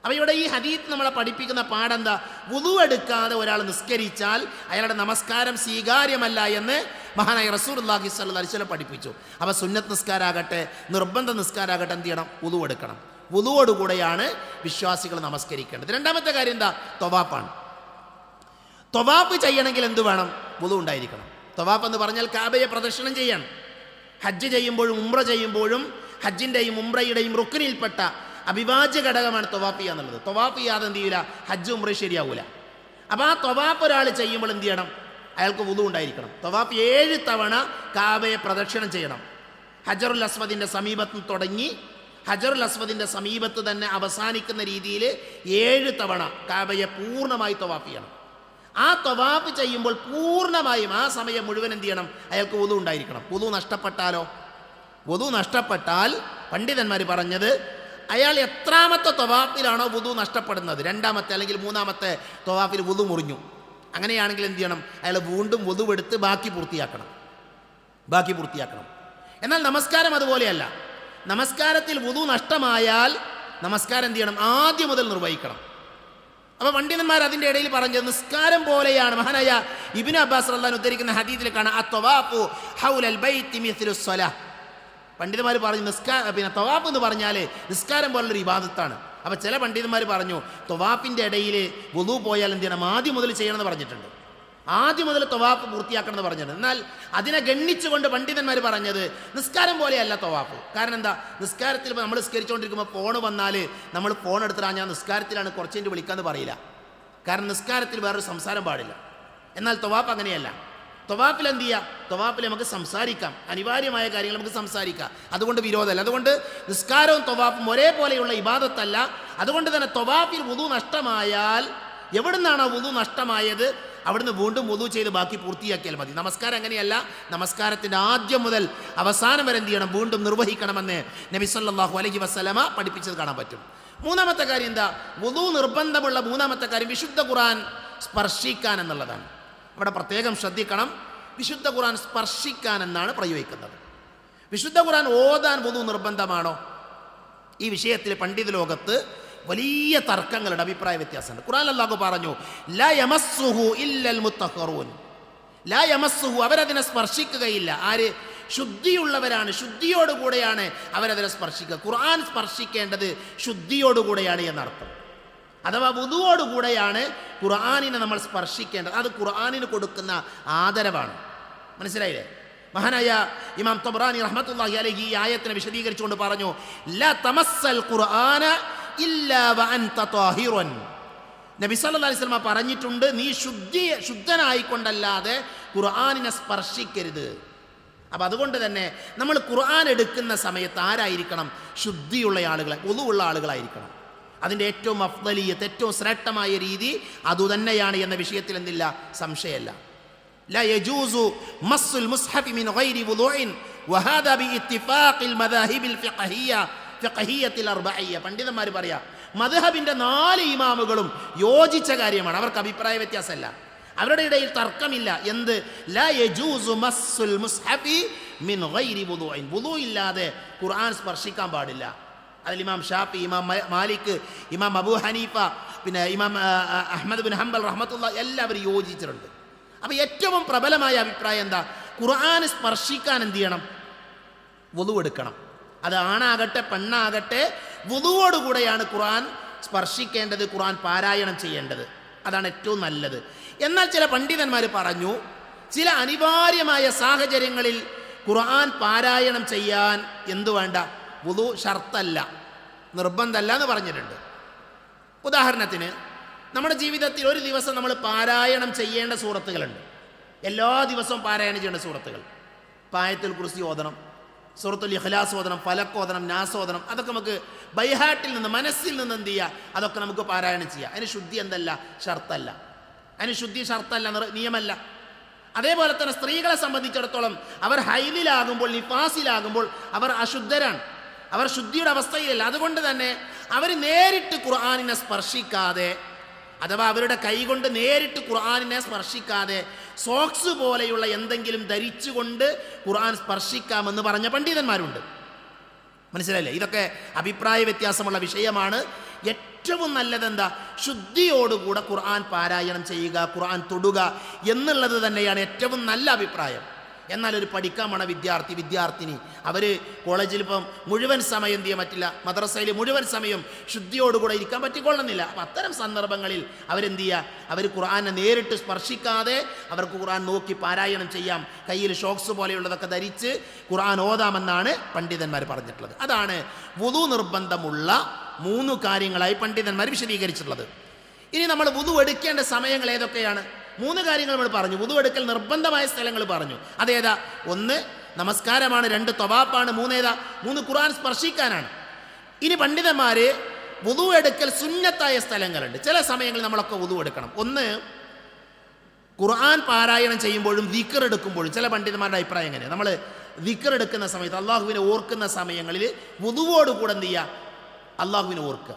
അപ്പോൾ ഇവിടെ ഈ ഹദീത്ത് നമ്മളെ പഠിപ്പിക്കുന്ന പാടെന്താ? വുളു എടുക്കാതെ ഒരാൾ നിസ്കരിച്ചാൽ അയാളുടെ നമസ്കാരം സ്വീകാര്യമല്ല എന്ന് മഹാനായ റസൂലുള്ളാഹി സ്വല്ലല്ലാഹു അലൈഹി വസല്ലം പഠിപ്പിച്ചു. അപ്പോൾ സുന്നത്ത് നിസ്കാരാകട്ടെ നിർബന്ധ നിസ്കാരാകട്ടെ എന്ത് ചെയ്യണം? വുളു എടുക്കണം. വുളുവോടുകൂടെയാണ് വിശ്വാസികൾ നമസ്കരിക്കേണ്ടത്. രണ്ടാമത്തെ കാര്യം എന്താ? ത്വവാഫാണ്. ത്വവാഫ് ചെയ്യണമെങ്കിൽ എന്ത് വേണം? വുളു ഉണ്ടായിരിക്കണം. ത്വവാഫ് എന്ന് പറഞ്ഞാൽ കാബയെ പ്രദക്ഷിണം ചെയ്യണം. ഹജ്ജ് ചെയ്യുമ്പോഴും ഉംറ ചെയ്യുമ്പോഴും ഹജ്ജിൻ്റെയും ഉംറയുടെയും റുക്നിൽപ്പെട്ട അവിഭാജ്യ ഘടകമാണ് ത്വവാഫ് ചെയ്യുക എന്നുള്ളത്. ത്വവാഫ് ചെയ്യാതെ എന്ത് ചെയ്യില്ല? ഹജ്ജ് ഉംറ ശരിയാവൂല. അപ്പോൾ ആ ത്വവാഫ് ഒരാൾ ചെയ്യുമ്പോൾ എന്ത് ചെയ്യണം? അയാൾക്ക് വുളു ഉണ്ടായിരിക്കണം. ത്വവാഫ് 7 തവണ കാബയെ പ്രദക്ഷിണം ചെയ്യണം. ഹജറുൽ അസ്വദിൻ്റെ സമീപത്ത് തുടങ്ങി ഹജറുൽ അസ്വദിൻ്റെ സമീപത്ത് തന്നെ അവസാനിക്കുന്ന രീതിയിൽ 7 തവണ കാബയെ പൂർണ്ണമായി ത്വവാഫ് ചെയ്യണം. ആ ത്വവാഫ് ചെയ്യുമ്പോൾ പൂർണ്ണമായും ആ സമയം മുഴുവൻ എന്ത് ചെയ്യണം? അയാൾക്ക് വുളു ഉണ്ടായിരിക്കണം. വുളു നഷ്ടപ്പെട്ടാലോ? വുളു നഷ്ടപ്പെട്ടാൽ പണ്ഡിതന്മാർ പറഞ്ഞത് അയാൾ എത്രാമത്തെ ത്വവാഫിലാണോ വുളു നഷ്ടപ്പെടുന്നത്, 2ാമത്തെ അല്ലെങ്കിൽ 3ാമത്തെ ത്വവാഫിൽ വുളു മുറിഞ്ഞു, അങ്ങനെയാണെങ്കിൽ എന്ത് ചെയ്യണം? അയാൾ വീണ്ടും വുളു എടുത്ത് ബാക്കി പൂർത്തിയാക്കണം. എന്നാൽ നമസ്കാരം അതുപോലെയല്ല. നമസ്കാരത്തിൽ വുളു നഷ്ടമായാൽ നമസ്കാരം എന്ത് ചെയ്യണം? ആദ്യം മുതൽ നിർവഹിക്കണം. അപ്പോൾ പണ്ഡിതന്മാർ അതിൻ്റെ ഇടയിൽ പറഞ്ഞത് നിസ്കാരം പോലെയാണ്. മഹാനായ ഇബ്നു അബ്ബാസ് റളിയല്ലാഹു അൻഹു ഉദ്ധരിക്കുന്ന ഹദീസിൽ കാണാം, അത്വവാഫു ഹൗലൽ ബൈത്തി മിസ്ലുസ് സ്വലാ. പണ്ഡിതന്മാർ പറഞ്ഞു ത്വവാഫ് എന്ന് പറഞ്ഞാൽ നിസ്കാരം പോലുള്ളൊരു ഇബാദത്താണ്. അപ്പോൾ ചില പണ്ഡിതന്മാർ പറഞ്ഞു ത്വവാഫിൻ്റെ ഇടയിൽ വുളു പോയാൽ എന്ത് ചെയ്യണം? ആദ്യം മുതൽ ചെയ്യണമെന്ന് പറഞ്ഞിട്ടുണ്ട്. ആദ്യം മുതൽ ത്വവാഫ് പൂർത്തിയാക്കണമെന്ന് പറഞ്ഞിട്ടുണ്ട്. എന്നാൽ അതിനെ ഗണ്ണിച്ചുകൊണ്ട് പണ്ഡിതന്മാർ പറഞ്ഞത് നിസ്കാരം പോലെയല്ല ത്വവാഫ്. കാരണം എന്താ? നിസ്കാരത്തിൽ ഇപ്പോൾ നമ്മൾ നിസ്കരിച്ചുകൊണ്ടിരിക്കുമ്പോൾ ഫോൺ വന്നാൽ നമ്മൾ ഫോൺ എടുത്തിട്ടാ ഞാൻ നിസ്കാരത്തിലാണ് കുറച്ച് കഴിഞ്ഞ് വിളിക്കാമെന്ന് പറയില്ല. കാരണം നിസ്കാരത്തിൽ വേറൊരു സംസാരം പാടില്ല. എന്നാൽ ത്വവാഫ് അങ്ങനെയല്ല. ത്വവാഫിൽ എന്ത് ചെയ്യുക? ത്വവാഫിൽ നമുക്ക് സംസാരിക്കാം, അനിവാര്യമായ കാര്യങ്ങൾ നമുക്ക് സംസാരിക്കാം. അതുകൊണ്ട് വിരോധമല്ല. അതുകൊണ്ട് നിസ്കാരവും ത്വവാഫും ഒരേപോലെയുള്ള ഇബാദത്തല്ല. അതുകൊണ്ട് തന്നെ ത്വവാഫിൽ വുളു നഷ്ടമായാൽ എവിടുന്നാണോ വുളു നഷ്ടമായത് അവിടുന്ന് വീണ്ടും വുളു ചെയ്ത് ബാക്കി പൂർത്തിയാക്കിയാൽ മതി. നമസ്കാരം അങ്ങനെയല്ല. നമസ്കാരത്തിൻ്റെ ആദ്യം മുതൽ അവസാനം വരെ എന്ത് ചെയ്യണം? വീണ്ടും നിർവഹിക്കണമെന്ന് നബി സല്ലല്ലാഹു അലൈഹി വസല്ലമ പഠിപ്പിച്ചത് കാണാൻ പറ്റും. 3ാമത്തെ കാര്യം എന്താ? വുളു നിർബന്ധമുള്ള 3ാമത്തെ കാര്യം വിശുദ്ധ ഖുർആൻ സ്പർശിക്കാൻ എന്നുള്ളതാണ്. അവിടെ പ്രത്യേകം ശ്രദ്ധിക്കണം. വിശുദ്ധ ഖുർആൻ സ്പർശിക്കാൻ എന്നാണ് പ്രയോഗിക്കുന്നത്. വിശുദ്ധ ഖുർആൻ ഓതാൻ വുളു നിർബന്ധമാണോ? ഈ വിഷയത്തിൽ പണ്ഡിത ലോകത്ത് വലിയ തർക്കങ്ങളുടെ അഭിപ്രായ വ്യത്യാസമുണ്ട്. ഖുർആൻ അല്ലാഹു പറഞ്ഞു, ലാ യമസ്സുഹു ഇല്ലൽ മുത്തഹറൂൻ. ലാ യമസ്സുഹു, അവരതിനെ സ്പർശിക്കുകയില്ല. ആര്? ശുദ്ധിയുള്ളവരാണ്, ശുദ്ധിയോടുകൂടെയാണ് അവരതിനെ സ്പർശിക്കുക. ഖുർആൻ സ്പർശിക്കേണ്ടത് ശുദ്ധിയോടുകൂടെയാണ് എന്നർത്ഥം. അഥവാ വുദുവോടുകൂടെയാണ് ഖുർആനിനെ നമ്മൾ സ്പർശിക്കേണ്ടത്. അത് ഖുർആനിന് കൊടുക്കുന്ന ആദരവാണ്. മനസ്സിലായില്ലേ? മഹാനായ ഇമാം തബ്റാനി റഹ്മത്തുള്ളാഹി അലൈഹി ഈ ആയത്തിനെ വിശദീകരിച്ചുകൊണ്ട് പറഞ്ഞു, ലാ തമസ്സൽ ഖുർആന ഇല്ലാ വഅൻത ത്വാഹിറുൻ. നബി സല്ലല്ലാഹു അലൈഹി വസല്ലം പറഞ്ഞിട്ടുണ്ട്, നീ ശുദ്ധനായിക്കൊണ്ടല്ലാതെ ഖുർആനിനെ സ്പർശിക്കരുത്. അപ്പം അതുകൊണ്ട് തന്നെ നമ്മൾ ഖുർആൻ എടുക്കുന്ന സമയത്ത് ആരായിരിക്കണം? ശുദ്ധിയുള്ള ആളുകൾ, വുളൂഉള്ള ആളുകളായിരിക്കണം. അതിൻ്റെ ഏറ്റവും അഫ്ദലിയത്ത്, ഏറ്റവും ശ്രേഷ്ഠമായ രീതി അതുതന്നെയാണ് എന്ന വിഷയത്തിൽ എന്തില്ല, സംശയമല്ല. ലാ യജൂസു മസ്സുൽ മുസ്ഹഫി മിൻ ഗൈരി വുളൂഇൻ വഹാദാ ബിഇത്തിഫാഖിൽ മദാഹിബിൽ ഫിഖഹിയ്യത്തിൽ അർബഇയ്യ. പണ്ഡിതന്മാർ പറയാ, മദ്ഹബിൻ്റെ 4 ഇമാമുകളും യോജിച്ച കാര്യമാണ്, അവർക്ക് അഭിപ്രായ വ്യത്യാസമല്ല, അവരുടെ ഇടയിൽ തർക്കമില്ല. എന്ത്? ലാ യജൂസു മസ്സുൽ മുസ്ഹഫി മിൻ ഗൈരി വുളൂഇൻ, വുളൂ ഇല്ലാതെ ഖുർആൻ സ്പർശിക്കാൻ പാടില്ല. അതിൽ ഇമാം ഷാഫി, ഇമാം മാലിക്, ഇമാം അബൂ ഹനീഫ, പിന്നെ ഇമാം അഹ്മദ് ബിൻ ഹംബൽ റഹ്മത്തുള്ളാഹി എല്ലാവരും യോജിച്ചിട്ടുണ്ട്. അപ്പോൾ ഏറ്റവും പ്രബലമായ അഭിപ്രായം എന്താ? ഖുർആൻ സ്പർശിക്കാൻ എന്ത് ചെയ്യണം? വുളൂ എടുക്കണം. അത് ആണാകട്ടെ പെണ്ണാകട്ടെ വുളൂവോടുകൂടെയാണ് ഖുർആൻ സ്പർശിക്കേണ്ടത്, ഖുർആൻ പാരായണം ചെയ്യേണ്ടത്. അതാണ് ഏറ്റവും നല്ലത്. എന്നാൽ ചില പണ്ഡിതന്മാർ പറഞ്ഞു, ചില അനിവാര്യമായ സാഹചര്യങ്ങളിൽ ഖുർആൻ പാരായണം ചെയ്യാൻ എന്തു വേണ്ട? വുളൂ ഷർത്തല്ല, നിർബന്ധമല്ല എന്ന് പറഞ്ഞിട്ടുണ്ട്. ഉദാഹരണത്തിന്, നമ്മുടെ ജീവിതത്തിൽ ഒരു ദിവസം നമ്മൾ പാരായണം ചെയ്യേണ്ട സൂറത്തുകളുണ്ട്. എല്ലാ ദിവസവും പാരായണം ചെയ്യേണ്ട സൂറത്തുകൾ. ആയത്തുൽ കുർസി ഓതണം, സൂറത്തുൽ ഇഖ്ലാസ് ഓതണം, ഫലക്ക് ഓതണം, നാസ് ഓതണം. അതൊക്കെ നമുക്ക് ബൈഹാട്ടിൽ നിന്ന്, മനസ്സിൽ നിന്ന് എന്ത് ചെയ്യുക? അതൊക്കെ നമുക്ക് പാരായണം ചെയ്യാം. അതിന് ശുദ്ധി എന്തല്ല? ഷർത്തല്ല. അതിന് ശുദ്ധി ഷർത്തല്ല, നിയമല്ല. അതേപോലെ തന്നെ സ്ത്രീകളെ സംബന്ധിച്ചിടത്തോളം അവർ ഹൈലിലാകുമ്പോൾ, നിഫാസിലാകുമ്പോൾ അവർ അശുദ്ധരാണ്, അവർ ശുദ്ധിയുടെ അവസ്ഥയിലല്ല. അതുകൊണ്ട് തന്നെ അവർ നേരിട്ട് ഖുർആനിനെ സ്പർശിക്കാതെ, അഥവാ അവരുടെ കൈകൊണ്ട് നേരിട്ട് ഖുർആനിനെ സ്പർശിക്കാതെ സോക്സ് പോലെയുള്ള എന്തെങ്കിലും ധരിച്ചുകൊണ്ട് ഖുർആൻ സ്പർശിക്കാമെന്ന് പറഞ്ഞ പണ്ഡിതന്മാരുണ്ട്. മനസ്സിലായില്ലേ? ഇതൊക്കെ അഭിപ്രായ വ്യത്യാസമുള്ള വിഷയമാണ്. ഏറ്റവും നല്ലതെന്താ? ശുദ്ധിയോടുകൂടെ ഖുർആൻ പാരായണം ചെയ്യുക, ഖുർആൻ തൊടുക എന്നുള്ളത് തന്നെയാണ് ഏറ്റവും നല്ല അഭിപ്രായം. എന്നാൽ ഒരു പഠിക്കാൻ പോണ വിദ്യാർത്ഥിനി അവർ കോളേജിൽ ഇപ്പം മുഴുവൻ സമയം എന്ത് ചെയ്യാൻ പറ്റില്ല, മദ്രസയിൽ മുഴുവൻ സമയം ശുദ്ധിയോടുകൂടെ ഇരിക്കാൻ പറ്റിക്കൊള്ളുന്നില്ല. അപ്പം അത്തരം സന്ദർഭങ്ങളിൽ അവരെന്ത് ചെയ്യുക? അവർ ഖുർആനെ നേരിട്ട് സ്പർശിക്കാതെ അവർക്ക് ഖുർആൻ നോക്കി പാരായണം ചെയ്യാം. കയ്യിൽ ഷോക്സ് പോലെയുള്ളതൊക്കെ ധരിച്ച് ഖുർആൻ ഓതാമെന്നാണ് പണ്ഡിതന്മാർ പറഞ്ഞിട്ടുള്ളത്. അതാണ് വുളൂ നിർബന്ധമുള്ള 3 കാര്യങ്ങളായി പണ്ഡിതന്മാർ വിശദീകരിച്ചിട്ടുള്ളത്. ഇനി നമ്മൾ വുളൂ എടുക്കേണ്ട സമയങ്ങൾ ഏതൊക്കെയാണ്? 3 കാര്യങ്ങൾ നമ്മൾ പറഞ്ഞു. വുളൂ എടുക്കൽ നിർബന്ധമായ സ്ഥലങ്ങൾ പറഞ്ഞു. അതേതാ? 1 നമസ്കാരമാണ്, 2 തവാഫാണ്, 3 ഖുർആൻ സ്പർശിക്കാനാണ്. ഇനി പണ്ഡിതന്മാർ വുളൂ എടുക്കൽ സുന്നത്തായ സ്ഥലങ്ങളുണ്ട്. ചില സമയങ്ങളിൽ നമ്മളൊക്കെ വുളൂ എടുക്കണം. 1 ഖുർആൻ പാരായണം ചെയ്യുമ്പോഴും ദിക്ർ എടുക്കുമ്പോഴും. ചില പണ്ഡിതന്മാരുടെ അഭിപ്രായം എങ്ങനെ? നമ്മൾ ദിക്ർ എടുക്കുന്ന സമയത്ത്, അള്ളാഹുവിനെ ഓർക്കുന്ന സമയങ്ങളിൽ വുളുവോടുകൂടെ എന്ത് ചെയ്യുക? അള്ളാഹുവിനെ ഓർക്കുക.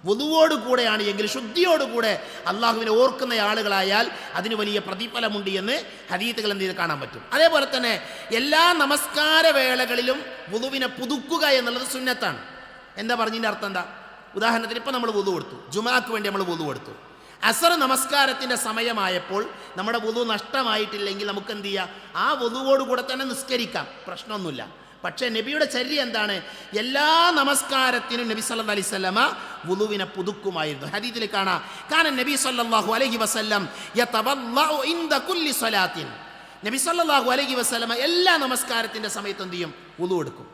വുളുവോടുകൂടെയാണ് എങ്കിൽ, ശുദ്ധിയോടുകൂടെ അള്ളാഹുവിനെ ഓർക്കുന്ന ആളുകളായാൽ അതിന് വലിയ പ്രതിഫലമുണ്ട് എന്ന് ഹദീസുകൾ എന്ത് ചെയ്ത് കാണാൻ പറ്റും. അതേപോലെ തന്നെ എല്ലാ നമസ്കാര വേളകളിലും വുളുവിനെ പുതുക്കുക എന്നുള്ളത് സുന്നത്താണ്. എന്താ പറഞ്ഞതിൻ്റെ അർത്ഥം എന്താ? ഉദാഹരണത്തിന് ഇപ്പം നമ്മൾ വുളു എടുത്തു, ജുമാക്ക് വേണ്ടി നമ്മൾ വുളു എടുത്തു. അസർ നമസ്കാരത്തിൻ്റെ സമയമായപ്പോൾ നമ്മുടെ വുളു നഷ്ടമായിട്ടില്ലെങ്കിൽ നമുക്ക് എന്ത് ചെയ്യാം? ആ വുളുവോടുകൂടെ തന്നെ നിസ്കരിക്കാം, പ്രശ്നമൊന്നുമില്ല. പക്ഷേ നബിയുടെ ചര്യ എന്താണ്? എല്ലാ നമസ്കാരത്തിനും നബി സല്ലല്ലാഹു അലൈഹി വസല്ലമ വുളുവിനെ പുതുക്കുമായിരുന്നു. ഹദീസിൽ കാണാം, കാന നബി സല്ലല്ലാഹു അലൈഹി വസല്ലം യതവല്ലഉ ഇൻദ കുല്ലി സ്വലാത്തിൻ. നബി സല്ലല്ലാഹു അലൈഹി വസല്ലമ എല്ലാ നമസ്കാരത്തിൻ്റെ സമയത്ത് എന്ത് ചെയ്യും? വുളു എടുക്കും.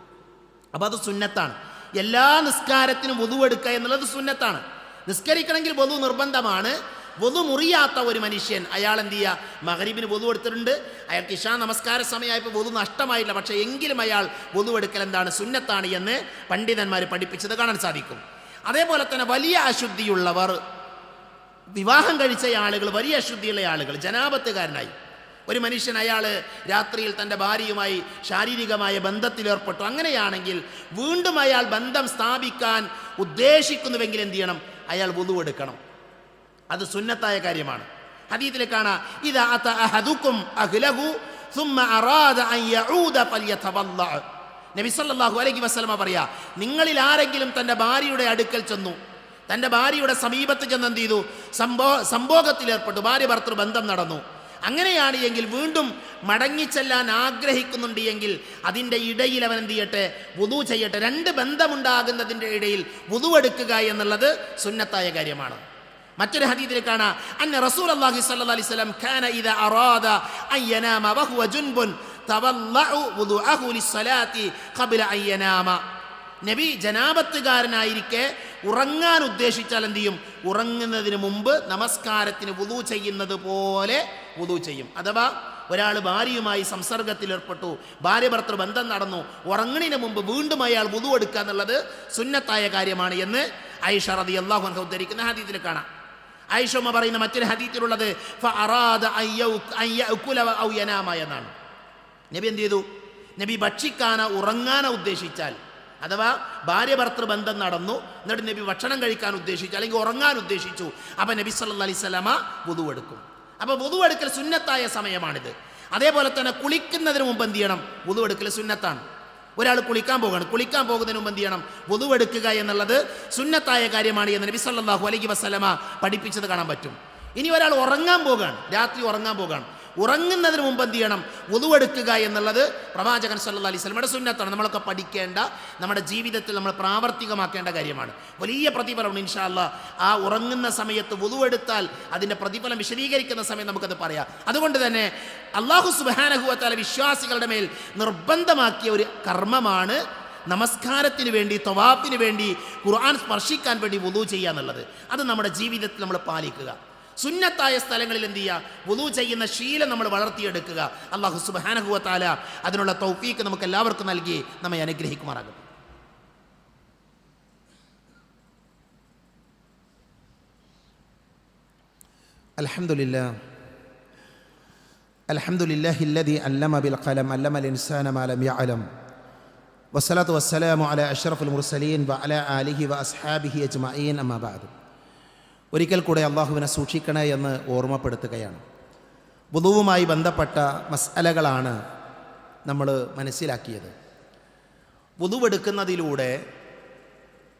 അപ്പോൾ അത് സുന്നത്താണ്. എല്ലാ നിസ്കാരത്തിനും വുളു എടുക്കുക എന്നുള്ളത് സുന്നത്താണ്. നിസ്കരിക്കണമെങ്കിൽ വുളു നിർബന്ധമാണ്. വുളു മുറിയാത്ത ഒരു മനുഷ്യൻ, അയാൾ എന്ത് ചെയ്യുക? മഗ്രിബിന് വുളു എടുത്തിട്ടുണ്ട്, അയാൾക്ക് ഇശാ നമസ്കാര സമയമായപ്പോൾ വുളു നഷ്ടമായില്ല, പക്ഷേ എങ്കിലും അയാൾ വുളു എടുക്കൽ എന്താണ്? സുന്നത്താണ് എന്ന് പണ്ഡിതന്മാർ പഠിപ്പിച്ചത് കാണാൻ സാധിക്കും. അതേപോലെ തന്നെ വലിയ അശുദ്ധിയുള്ളവർ, വിവാഹം കഴിച്ച ആളുകൾ, വലിയ അശുദ്ധിയുള്ള ആളുകൾ, ജനാപത്തുകാരനായി ഒരു മനുഷ്യൻ, അയാൾ രാത്രിയിൽ തൻ്റെ ഭാര്യയുമായി ശാരീരികമായ ബന്ധത്തിലേർപ്പെട്ടു. അങ്ങനെയാണെങ്കിൽ വീണ്ടും അയാൾ ബന്ധം സ്ഥാപിക്കാൻ ഉദ്ദേശിക്കുന്നുവെങ്കിൽ എന്ത് ചെയ്യണം? അയാൾ വുളു എടുക്കണം. അത് സുന്നത്തായ കാര്യമാണ്. ഹദീസിൽ കാണാം, ഇദാ അത അഹദുകും അഹ്ലഹു സുമ്മ അറാദ അൻ യഊദ ഫൽയതവല്ല. നബി സല്ലല്ലാഹു അലൈഹി വസല്ലമ പറയാ, നിങ്ങളിൽ ആരെങ്കിലും തൻ്റെ ഭാര്യയുടെ അടുക്കൽ ചെന്നു, തൻ്റെ ഭാര്യയുടെ സമീപത്ത് ചെന്ന് എന്ത് ചെയ്തു? സംഭോഗത്തിലേർപ്പെട്ടു, ഭാര്യ ഭർത്തൃ ബന്ധം നടന്നു. അങ്ങനെയാണ് എങ്കിൽ വീണ്ടും മടങ്ങിച്ചെല്ലാൻ ആഗ്രഹിക്കുന്നുണ്ട് എങ്കിൽ അതിൻ്റെ ഇടയിൽ അവൻ എന്ത് ചെയ്യട്ടെ? വുളു ചെയ്യട്ടെ. 2 ബന്ധമുണ്ടാകുന്നതിൻ്റെ ഇടയിൽ വുളു എടുക്കുക എന്നുള്ളത് സുന്നത്തായ കാര്യമാണ്. മറ്റൊരു ഹദീസിൽ കാണാം, അന്ന റസൂലുള്ളാഹി സ്വല്ലല്ലാഹു അലൈഹി വസല്ലം കാന ഇദാ അറാദ അൻ യനാമ വഹുവ ജുൻബുൻ തവല്ലഉ വുളുഅഹു ലിസ്സലാത്തി ഖബ്ല അൻ യനാമ. നബി ജനാപത്തുകാരനായിരിക്കെ ഉറങ്ങാൻ ഉദ്ദേശിച്ചാൽ എന്ത് ചെയ്യും? ഉറങ്ങുന്നതിന് മുമ്പ് നമസ്കാരത്തിന് വുളു ചെയ്യുന്നത് പോലെ വുളു ചെയ്യും. അഥവാ ഒരാൾ ഭാര്യയുമായി സംസർഗത്തിലേർപ്പെട്ടു, ഭാര്യ ഭർത്തൃ ബന്ധം നടന്നു, ഉറങ്ങുന്നതിന് മുമ്പ് വീണ്ടും അയാൾ വുദു എടുക്കുക എന്നുള്ളത് സുന്നത്തായ കാര്യമാണ് എന്ന് ആയിഷ റളിയല്ലാഹു അൻഹ ഉദ്ധരിക്കുന്ന ഹദീസിൽ കാണാം. ആയിഷ ഉമ്മ പറയുന്ന മറ്റൊരു ഹദീസിലുള്ളത് ഫഅറാദ അയ്യഅകുല ഔ യനാമ എന്നാണ്. നബി എന്ത് ചെയ്തു? നബി ഭക്ഷിക്കാനോ ഉറങ്ങാനോ ഉദ്ദേശിച്ചാൽ, അഥവാ ഭാര്യ ഭർത്തൃ ബന്ധം നടന്നു, എന്നിട്ട് നബി ഭക്ഷണം കഴിക്കാൻ ഉദ്ദേശിച്ചു അല്ലെങ്കിൽ ഉറങ്ങാൻ ഉദ്ദേശിച്ചു, അപ്പം നബി സല്ലല്ലാഹു അലൈഹി വസല്ലമ വുദു എടുക്കും. അപ്പോൾ വുദു എടുക്കൽ സുന്നത്തായ സമയമാണിത്. അതേപോലെ തന്നെ കുളിക്കുന്നതിന് മുമ്പ് എന്ത് ചെയ്യണം? വുദു എടുക്കൽ സുന്നത്താണ്. ഒരാൾ കുളിക്കാൻ പോകണം, കുളിക്കാൻ പോകുന്നതിന് മുമ്പ് എന്ത് ചെയ്യണം? വുദു എടുക്കുക എന്നുള്ളത് സുന്നത്തായ കാര്യമാണ് എന്ന് നബി സല്ലല്ലാഹു അലൈഹി വസല്ലമ പഠിപ്പിച്ചത് കാണാൻ പറ്റും. ഇനി ഒരാൾ ഉറങ്ങാൻ പോകാണ്, രാത്രി ഉറങ്ങാൻ പോകാണ്, ഉറങ്ങുന്നതിന് മുമ്പ് എന്ത് ചെയ്യണം? വുദു എടുക്കുക എന്നുള്ളത് പ്രവാചകൻ സല്ലല്ലാഹു അലൈഹി വസല്ലമയുടെ സുന്നത്താണ്. നമ്മളൊക്കെ പഠിക്കേണ്ട, നമ്മുടെ ജീവിതത്തിൽ നമ്മൾ പ്രാവർത്തികമാക്കേണ്ട കാര്യമാണ്. വലിയ പ്രതിഫലമാണ് ഇൻഷാ അല്ലാഹ്. ആ ഉറങ്ങുന്ന സമയത്ത് വുദു എടുത്താൽ അതിൻ്റെ പ്രതിഫലം വിശദീകരിക്കുന്ന സമയം നമുക്കത് പറയാം. അതുകൊണ്ട് തന്നെ അല്ലാഹു സുബ്ഹാനഹു വ തആല വിശ്വാസികളുടെ മേൽ നിർബന്ധമാക്കിയ ഒരു കർമ്മമാണ് നമസ്കാരത്തിന് വേണ്ടി, തവാഫിന് വേണ്ടി, ഖുർആൻ സ്പർശിക്കാൻ വേണ്ടി വുദു ചെയ്യുക എന്നുള്ളത്. അത് നമ്മുടെ ജീവിതത്തിൽ നമ്മൾ പാലിക്കുക. സുന്നത്തായ സ്ഥലങ്ങളിൽ എന്ത് ചെയ്യുക? വുദു ചെയ്യുന്ന ശീലം നമ്മൾ വളർത്തിയെടുക്കുക. അല്ലാഹു സുബ്ഹാനഹു വ തആല അതിനുള്ള തൗഫീഖ് നമുക്ക് എല്ലാവർക്കും നൽകി നമ്മെ അനുഗ്രഹിക്കുമാറാകട്ടെ. അൽഹംദുലില്ലാഹില്ലദീ അല്ലമ ബിൽ ഖലം അല്ലമൽ ഇൻസാന മാ ലം യഅലം വസ്സലാത്തു വസ്സലാമു അലാ അഷ്റഫുൽ മുർസലീൻ വ അലാ ആലിഹി വ അസ്ഹാബിഹി അജ്മഈൻ അമ്മാ ബഅദ്. ഒരിക്കൽ കൂടെ അള്ളാഹുവിനെ സൂക്ഷിക്കണേ എന്ന് ഓർമ്മപ്പെടുത്തുകയാണ്. വുദുവുമായി ബന്ധപ്പെട്ട മസ്അലകളാണ് നമ്മൾ മനസ്സിലാക്കിയത്. വുദുവെടുക്കുന്നതിലൂടെ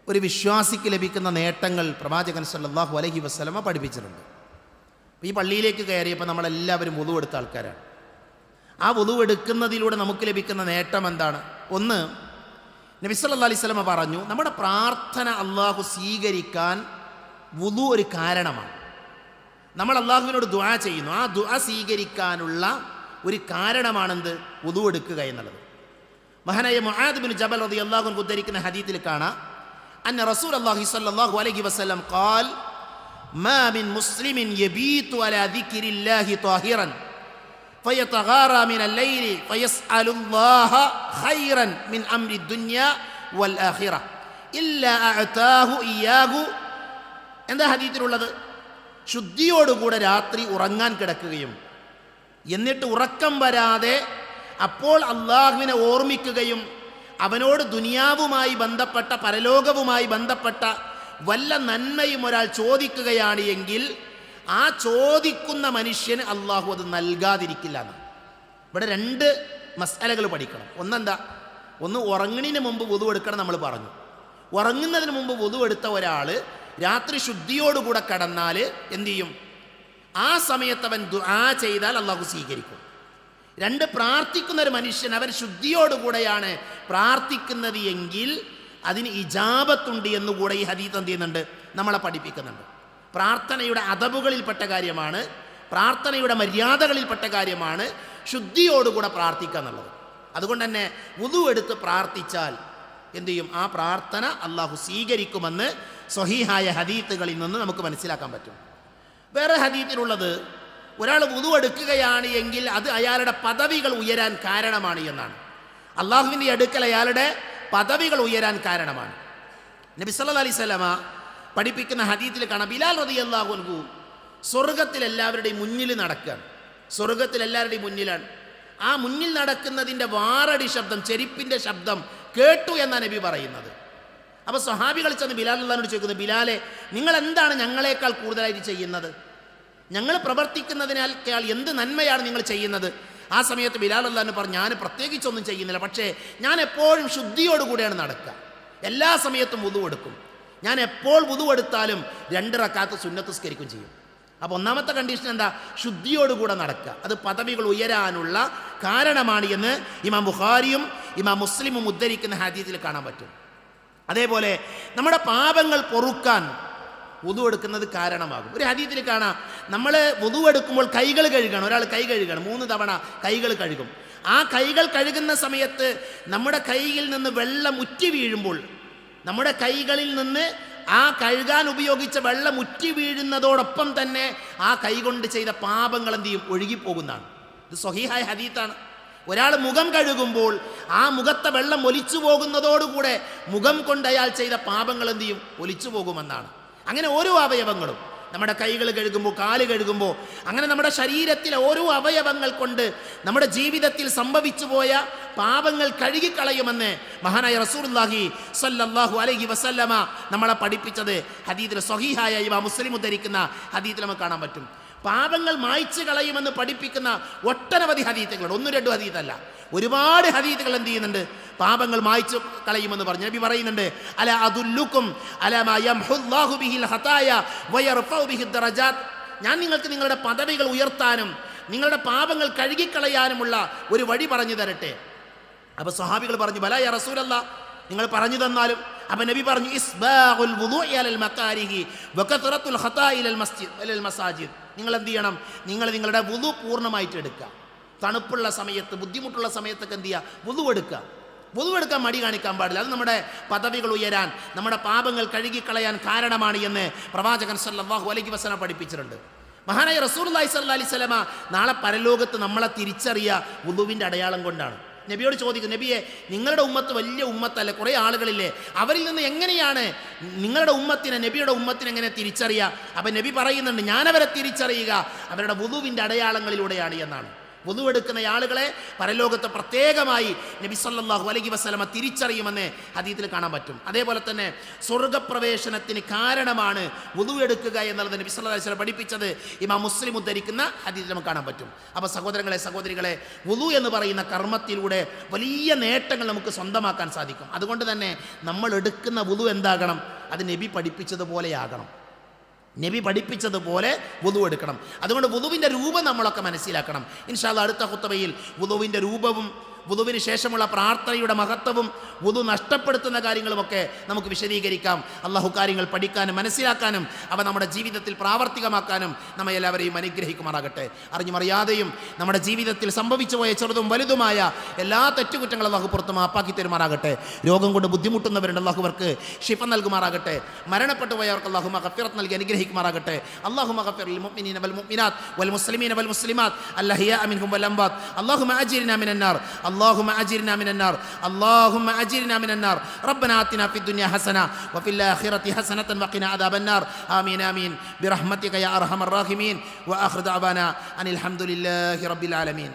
ഒരു വിശ്വാസിക്ക് ലഭിക്കുന്ന നേട്ടങ്ങൾ പ്രവാചകൻ സല്ലല്ലാഹു അലൈഹി വസല്ലമ പഠിപ്പിച്ചിട്ടുണ്ട്. ഈ പള്ളിയിലേക്ക് കയറിയപ്പോൾ നമ്മളെല്ലാവരും വുദുവെടുത്ത ആൾക്കാരാണ്. ആ വുദുവെടുക്കുന്നതിലൂടെ നമുക്ക് ലഭിക്കുന്ന നേട്ടം എന്താണ്? ഒന്ന്, നബി സല്ലല്ലാഹു അലൈഹി വസല്ലമ പറഞ്ഞു, നമ്മുടെ പ്രാർത്ഥന അള്ളാഹു സ്വീകരിക്കാൻ വുദു ഒരു കാരണമാണ്. നമ്മൾ അള്ളാഹുവിനോട് ദുആ ചെയ്യുന്നു, ആ ദുആ സ്വീകരിക്കാനുള്ള ഒരു കാരണമാണെന്ത്? വുദു എടുക്കുക എന്നുള്ളത്. മഹാനായ മുആദ് ബിൻ ജബൽ റളിയല്ലാഹു അൻഹു ഉദ്ധരിക്കുന്ന ഹദീസിൽ കാണാം, അന്ന റസൂലുള്ളാഹി സ്വല്ലല്ലാഹു അലൈഹി വസല്ലം ഖാൽ മാ മിൻ മുസ്ലിമിൻ യബീതു അലാ ദിക്രില്ലാഹി ത്വാഹിറൻ ഫയതഗാറാ മിനൽ ലൈലി ഫയസ്അലുല്ലാഹ ഖൈറൻ മിൻ അംരി ദുനിയ വൽ ആഖിറ ഇല്ലാ അഅതാഹു ഇയ്യാഹു. എന്താ ഹദീസിലുള്ളത്? ശുദ്ധിയോടുകൂടെ രാത്രി ഉറങ്ങാൻ കിടക്കുകയും എന്നിട്ട് ഉറക്കം വരാതെ അപ്പോൾ അള്ളാഹുവിനെ ഓർമ്മിക്കുകയും അവനോട് ദുനിയാവുമായി ബന്ധപ്പെട്ട, പരലോകവുമായി ബന്ധപ്പെട്ട വല്ല നന്മയും ഒരാൾ ചോദിക്കുകയാണ് എങ്കിൽ ആ ചോദിക്കുന്ന മനുഷ്യന് അള്ളാഹു അത് നൽകാതിരിക്കില്ല എന്ന്. ഇവിടെ രണ്ട് മസ്അലകൾ പഠിക്കണം. ഒന്നെന്താ? ഒന്ന്, ഉറങ്ങുന്നതിന് മുമ്പ് വുദു എടുക്കണം നമ്മൾ പറഞ്ഞു. ഉറങ്ങുന്നതിന് മുമ്പ് വുദു എടുത്ത ഒരാൾ രാത്രി ശുദ്ധിയോടുകൂടെ കടന്നാൽ എന്തു ചെയ്യും? ആ സമയത്ത് അവൻ ദുആ ചെയ്താൽ അള്ളാഹു സ്വീകരിക്കും. രണ്ട്, പ്രാർത്ഥിക്കുന്ന ഒരു മനുഷ്യൻ അവൻ ശുദ്ധിയോടുകൂടെയാണ് പ്രാർത്ഥിക്കുന്നത് എങ്കിൽ അതിന് ഇജാബത്തുണ്ട് എന്നുകൂടെ ഈ ഹദീസ് എന്ത് ചെയ്യുന്നുണ്ട്? നമ്മളെ പഠിപ്പിക്കുന്നുണ്ട്. പ്രാർത്ഥനയുടെ അദബുകളിൽപ്പെട്ട കാര്യമാണ്, പ്രാർത്ഥനയുടെ മര്യാദകളിൽപ്പെട്ട കാര്യമാണ് ശുദ്ധിയോടുകൂടെ പ്രാർത്ഥിക്കുക എന്നുള്ളത്. അതുകൊണ്ട് തന്നെ വുദു എടുത്ത് പ്രാർത്ഥിച്ചാൽ എന്തു ചെയ്യും? ആ പ്രാർത്ഥന അള്ളാഹു സ്വീകരിക്കുമെന്ന് സ്വഹീഹായ ഹദീത്തുകളിൽ നിന്ന് നമുക്ക് മനസ്സിലാക്കാൻ പറ്റും. വേറെ ഹദീത്തിലുള്ളത്, ഒരാൾ വുദു എടുക്കുകയാണ് എങ്കിൽ അത് അയാളുടെ പദവികൾ ഉയരാൻ കാരണമാണ് എന്നാണ്. അള്ളാഹുവിൻ്റെ അടുക്കൽ അയാളുടെ പദവികൾ ഉയരാൻ കാരണമാണ്. നബി സല്ലല്ലാഹു അലൈഹി വസല്ലമ പഠിപ്പിക്കുന്ന ഹദീത്തിൽ കാണാം, ബിലാൽ റളിയല്ലാഹു അൻഹു സ്വർഗത്തിൽ എല്ലാവരുടെയും മുന്നിൽ നടക്കുകയാണ്. സ്വർഗത്തിൽ എല്ലാവരുടെയും മുന്നിലാണ്. ആ മുന്നിൽ നടക്കുന്നതിൻ്റെ വാറടി ശബ്ദം, ചെരിപ്പിൻ്റെ ശബ്ദം കേട്ടു എന്നാണ് നബി പറയുന്നത്. അപ്പോൾ സ്വഹാബികൾ ചെന്ന് ബിലാൽ അള്ളാഹിനോട് ചോദിക്കുന്നു, ബിലാലെ, നിങ്ങൾ എന്താണ് ഞങ്ങളെക്കാൾ കൂടുതലായിട്ട് ചെയ്യുന്നത്? ഞങ്ങൾ പ്രവർത്തിക്കുന്നതിനേക്കാൾ എന്ത് നന്മയാണ് നിങ്ങൾ ചെയ്യുന്നത്? ആ സമയത്ത് ബിലാൽ അള്ളാഹിന് പറഞ്ഞു, ഞാൻ പ്രത്യേകിച്ചൊന്നും ചെയ്യുന്നില്ല, പക്ഷേ ഞാൻ എപ്പോഴും ശുദ്ധിയോടുകൂടെയാണ് നടക്കുക. എല്ലാ സമയത്തും വുദു എടുക്കും. ഞാൻ എപ്പോൾ വുദു എടുത്താലും 2 റക്അത്ത് സുന്നത്ത് നിസ്കരിക്കും ചെയ്യും. അപ്പോൾ ഒന്നാമത്തെ കണ്ടീഷൻ എന്താ? ശുദ്ധിയോടുകൂടെ നടക്കുക. അത് പദവികൾ ഉയരാനുള്ള കാരണമാണ് എന്ന് ഇമാം ബുഖാരിയും ഇമാം മുസ്ലിമും ഉദ്ധരിക്കുന്ന ഹദീസിൽ കാണാൻ പറ്റും. അതേപോലെ നമ്മുടെ പാപങ്ങൾ പൊറുക്കാൻ വുദു എടുക്കുന്നത് കാരണമാകും. ഒരു ഹദീസിൽ കാണാം, നമ്മൾ വുദു എടുക്കുമ്പോൾ കൈകൾ കഴുകണം. ഒരാൾ കൈ കഴുകണം, 3 തവണ കൈകൾ കഴുകും. ആ കൈകൾ കഴുകുന്ന സമയത്ത് നമ്മുടെ കൈയിൽ നിന്ന് വെള്ളം ഉറ്റി വീഴുമ്പോൾ, നമ്മുടെ കൈകളിൽ നിന്ന് ആ കഴുകാൻ ഉപയോഗിച്ച വെള്ളം ഉറ്റി വീഴുന്നതോടൊപ്പം തന്നെ ആ കൈകൊണ്ട് ചെയ്ത പാപങ്ങൾ എന്ത് ചെയ്യും? ഒഴുകിപ്പോകുന്നതാണ്. ഇത് സ്വഹീഹായ ഹദീത്താണ്. ഒരാൾ മുഖം കഴുകുമ്പോൾ ആ മുഖത്തെ വെള്ളം ഒലിച്ചു പോകുന്നതോടുകൂടെ മുഖം കൊണ്ട് അയാൾ ചെയ്ത പാപങ്ങൾ എന്ത് ചെയ്യും? ഒലിച്ചു പോകുമെന്നാണ്. അങ്ങനെ ഓരോ അവയവങ്ങളും, നമ്മുടെ കൈകൾ കഴുകുമ്പോൾ, കാല് കഴുകുമ്പോൾ, അങ്ങനെ നമ്മുടെ ശരീരത്തിലെ ഓരോ അവയവങ്ങൾ കൊണ്ട് നമ്മുടെ ജീവിതത്തിൽ സംഭവിച്ചു പോയ പാപങ്ങൾ കഴുകിക്കളയുമെന്ന് മഹാനായ റസൂലുള്ളാഹി സ്വല്ലല്ലാഹു അലൈഹി വസല്ലമ നമ്മളെ പഠിപ്പിച്ചത് ഹദീസിൽ സ്വഹീഹായ ഇമാം മുസ്ലിം ഉദ്ധരിക്കുന്ന ഹദീസിൽ നമുക്ക് കാണാൻ പറ്റും. പാപങ്ങൾ മായ്ച്ചു കളയുമെന്ന് പഠിപ്പിക്കുന്ന ഒട്ടനവധി ഹദീസുകളുണ്ട്. 1-2 ഹദീസല്ല, ഒരുപാട് ഹദീസുകൾ എന്ത് ചെയ്യുന്നുണ്ട്? പാപങ്ങൾ മായ്ച്ചു കളയുമെന്ന് പറഞ്ഞു. നബി പറയുന്നുണ്ട്, അല അദുല്ലുക്കും അലാ മാ യംഹുല്ലാഹു ബിഹിൽ ഖതായ വയർഫഉ ബിഹി ദറജാത്ത്. ഞാൻ നിങ്ങൾക്ക് നിങ്ങളുടെ പദവികൾ ഉയർത്താനും നിങ്ങളുടെ പാപങ്ങൾ കഴുകിക്കളയാനുമുള്ള ഒരു വഴി പറഞ്ഞു തരട്ടെ. അപ്പോൾ സ്വഹാബികൾ പറഞ്ഞു, ബലാ യാ റസൂലല്ലാഹ്, നിങ്ങൾ പറഞ്ഞു തന്നാലും. അപ്പം നബി പറഞ്ഞു, ഇസ്ബാഉൽ വുദൂഇ അലൽ മകാരിഹി വകത്റത്തുൽ ഖതാഇ ഇലൽ മസാജിദ്. നിങ്ങൾ എന്ത് ചെയ്യണം? നിങ്ങൾ നിങ്ങളുടെ വുദു പൂർണ്ണമായിട്ട് എടുക്കുക. തണുപ്പുള്ള സമയത്ത്, ബുദ്ധിമുട്ടുള്ള സമയത്തൊക്കെ എന്ത് ചെയ്യുക? വുദു എടുക്കുക. വുദു എടുക്കാൻ മടി കാണിക്കാൻ പാടില്ല. അത് നമ്മുടെ പദവികൾ ഉയരാൻ, നമ്മുടെ പാപങ്ങൾ കഴുകിക്കളയാൻ കാരണമാണ് എന്ന് പ്രവാചകൻ സല്ലല്ലാഹു അലൈഹി വസല്ലം പഠിപ്പിച്ചിട്ടുണ്ട്. മഹാനായ റസൂലുള്ളാഹി സ്വല്ലല്ലാഹി അലൈഹി വസല്ലമ നാളെ പരലോകത്ത് നമ്മളെ തിരിച്ചറിയുക വുദുവിൻ്റെ അടയാളം കൊണ്ടാണ്. നബിയോട് ചോദിക്കും, നബിയെ, നിങ്ങളുടെ ഉമ്മത്ത് വലിയ ഉമ്മത്തല്ലേ, കുറേ ആളുകളില്ലേ, അവരിൽ നിന്ന് എങ്ങനെയാണ് നിങ്ങളുടെ ഉമ്മത്തിനെ, നബിയുടെ ഉമ്മത്തിനെ എങ്ങനെ തിരിച്ചറിയുക? അപ്പം നബി പറയുന്നുണ്ട്, ഞാനവരെ തിരിച്ചറിയുക അവരുടെ വുദുവിൻ്റെ അടയാളങ്ങളിലൂടെയാണ് എന്നാണ്. വുദു എടുക്കുന്ന ആളുകളെ പരലോകത്ത് പ്രത്യേകമായി നബി സല്ലല്ലാഹു അലൈഹി വസല്ലമ തിരിച്ചറിയുമെന്ന് ഹദീസിൽ കാണാൻ പറ്റും. അതേപോലെ തന്നെ സ്വർഗ്ഗപ്രവേശനത്തിന് കാരണമാണ് വുദു എടുക്കുക എന്നുള്ളത് നബി സല്ലല്ലാഹു അലൈഹി വസല്ലം പഠിപ്പിച്ചത് ഇമാം മുസ്ലിം ഉദ്ധരിക്കുന്ന ഹദീസിൽ നമുക്ക് കാണാൻ പറ്റും. അപ്പോൾ സഹോദരങ്ങളെ, സഹോദരികളെ, വുദു എന്ന് പറയുന്ന കർമ്മത്തിലൂടെ വലിയ നേട്ടങ്ങൾ നമുക്ക് സ്വന്തമാക്കാൻ സാധിക്കും. അതുകൊണ്ട് തന്നെ നമ്മൾ എടുക്കുന്ന വുദു എന്താകണം? അത് നബി പഠിപ്പിച്ചതുപോലെയാകണം. നബി പഠിപ്പിച്ചതുപോലെ വുദു എടുക്കണം. അതുകൊണ്ട് വുദുവിൻ്റെ രൂപം നമ്മളൊക്കെ മനസ്സിലാക്കണം. ഇൻഷാ അല്ലാഹ് അടുത്ത ഖുത്ബയിൽ വുദുവിൻ്റെ രൂപവും വുദുവിന് ശേഷമുള്ള പ്രാർത്ഥനയുടെ മഹത്വവും വുദു നഷ്ടപ്പെടുത്തുന്ന കാര്യങ്ങളുമൊക്കെ നമുക്ക് വിശദീകരിക്കാം. അള്ളാഹു കാര്യങ്ങൾ പഠിക്കാനും മനസ്സിലാക്കാനും അവ നമ്മുടെ ജീവിതത്തിൽ പ്രാവർത്തികമാക്കാനും നമ്മെ എല്ലാവരെയും അനുഗ്രഹിക്കുമാറാകട്ടെ. അറിഞ്ഞുമറിയാതെയും നമ്മുടെ ജീവിതത്തിൽ സംഭവിച്ചു പോയ ചെറുതും വലുതുമായ എല്ലാ തെറ്റുകുറ്റങ്ങളും അള്ളാഹു പുറത്ത് മാപ്പാക്കി തരുമാറാകട്ടെ. രോഗം കൊണ്ട് ബുദ്ധിമുട്ടുന്നവരുണ്ട്, അള്ളാഹുവർക്ക് ശിഫ നൽകുമാറാകട്ടെ. മരണപ്പെട്ടു പോയവർക്ക് അള്ളാഹു മഗ്ഫിറത്ത് നൽകി അനുഗ്രഹിക്കുമാറാകട്ടെ. അല്ലാഹു മഗ്ഫിർ ലിൽ മുഅ്മിനീന വൽ മുഅ്മിനാത്ത് വൽ മുസ്ലിമീന വൽ മുസ്ലിമാത്ത് അൽഹയാ മിൻഹും വൽ അംവാത്ത്. അല്ലാഹുമ്മ അജിർനാ മിനൻ നാർ, اللهم أجرنا من النار، اللهم أجرنا من النار. ربنا آتنا في الدنيا حسنة وفي الآخرة حسنة وقنا عذاب النار. آمين آمين برحمتك يا أرحم الراحمين. وآخر دعوانا أن الحمد لله رب العالمين.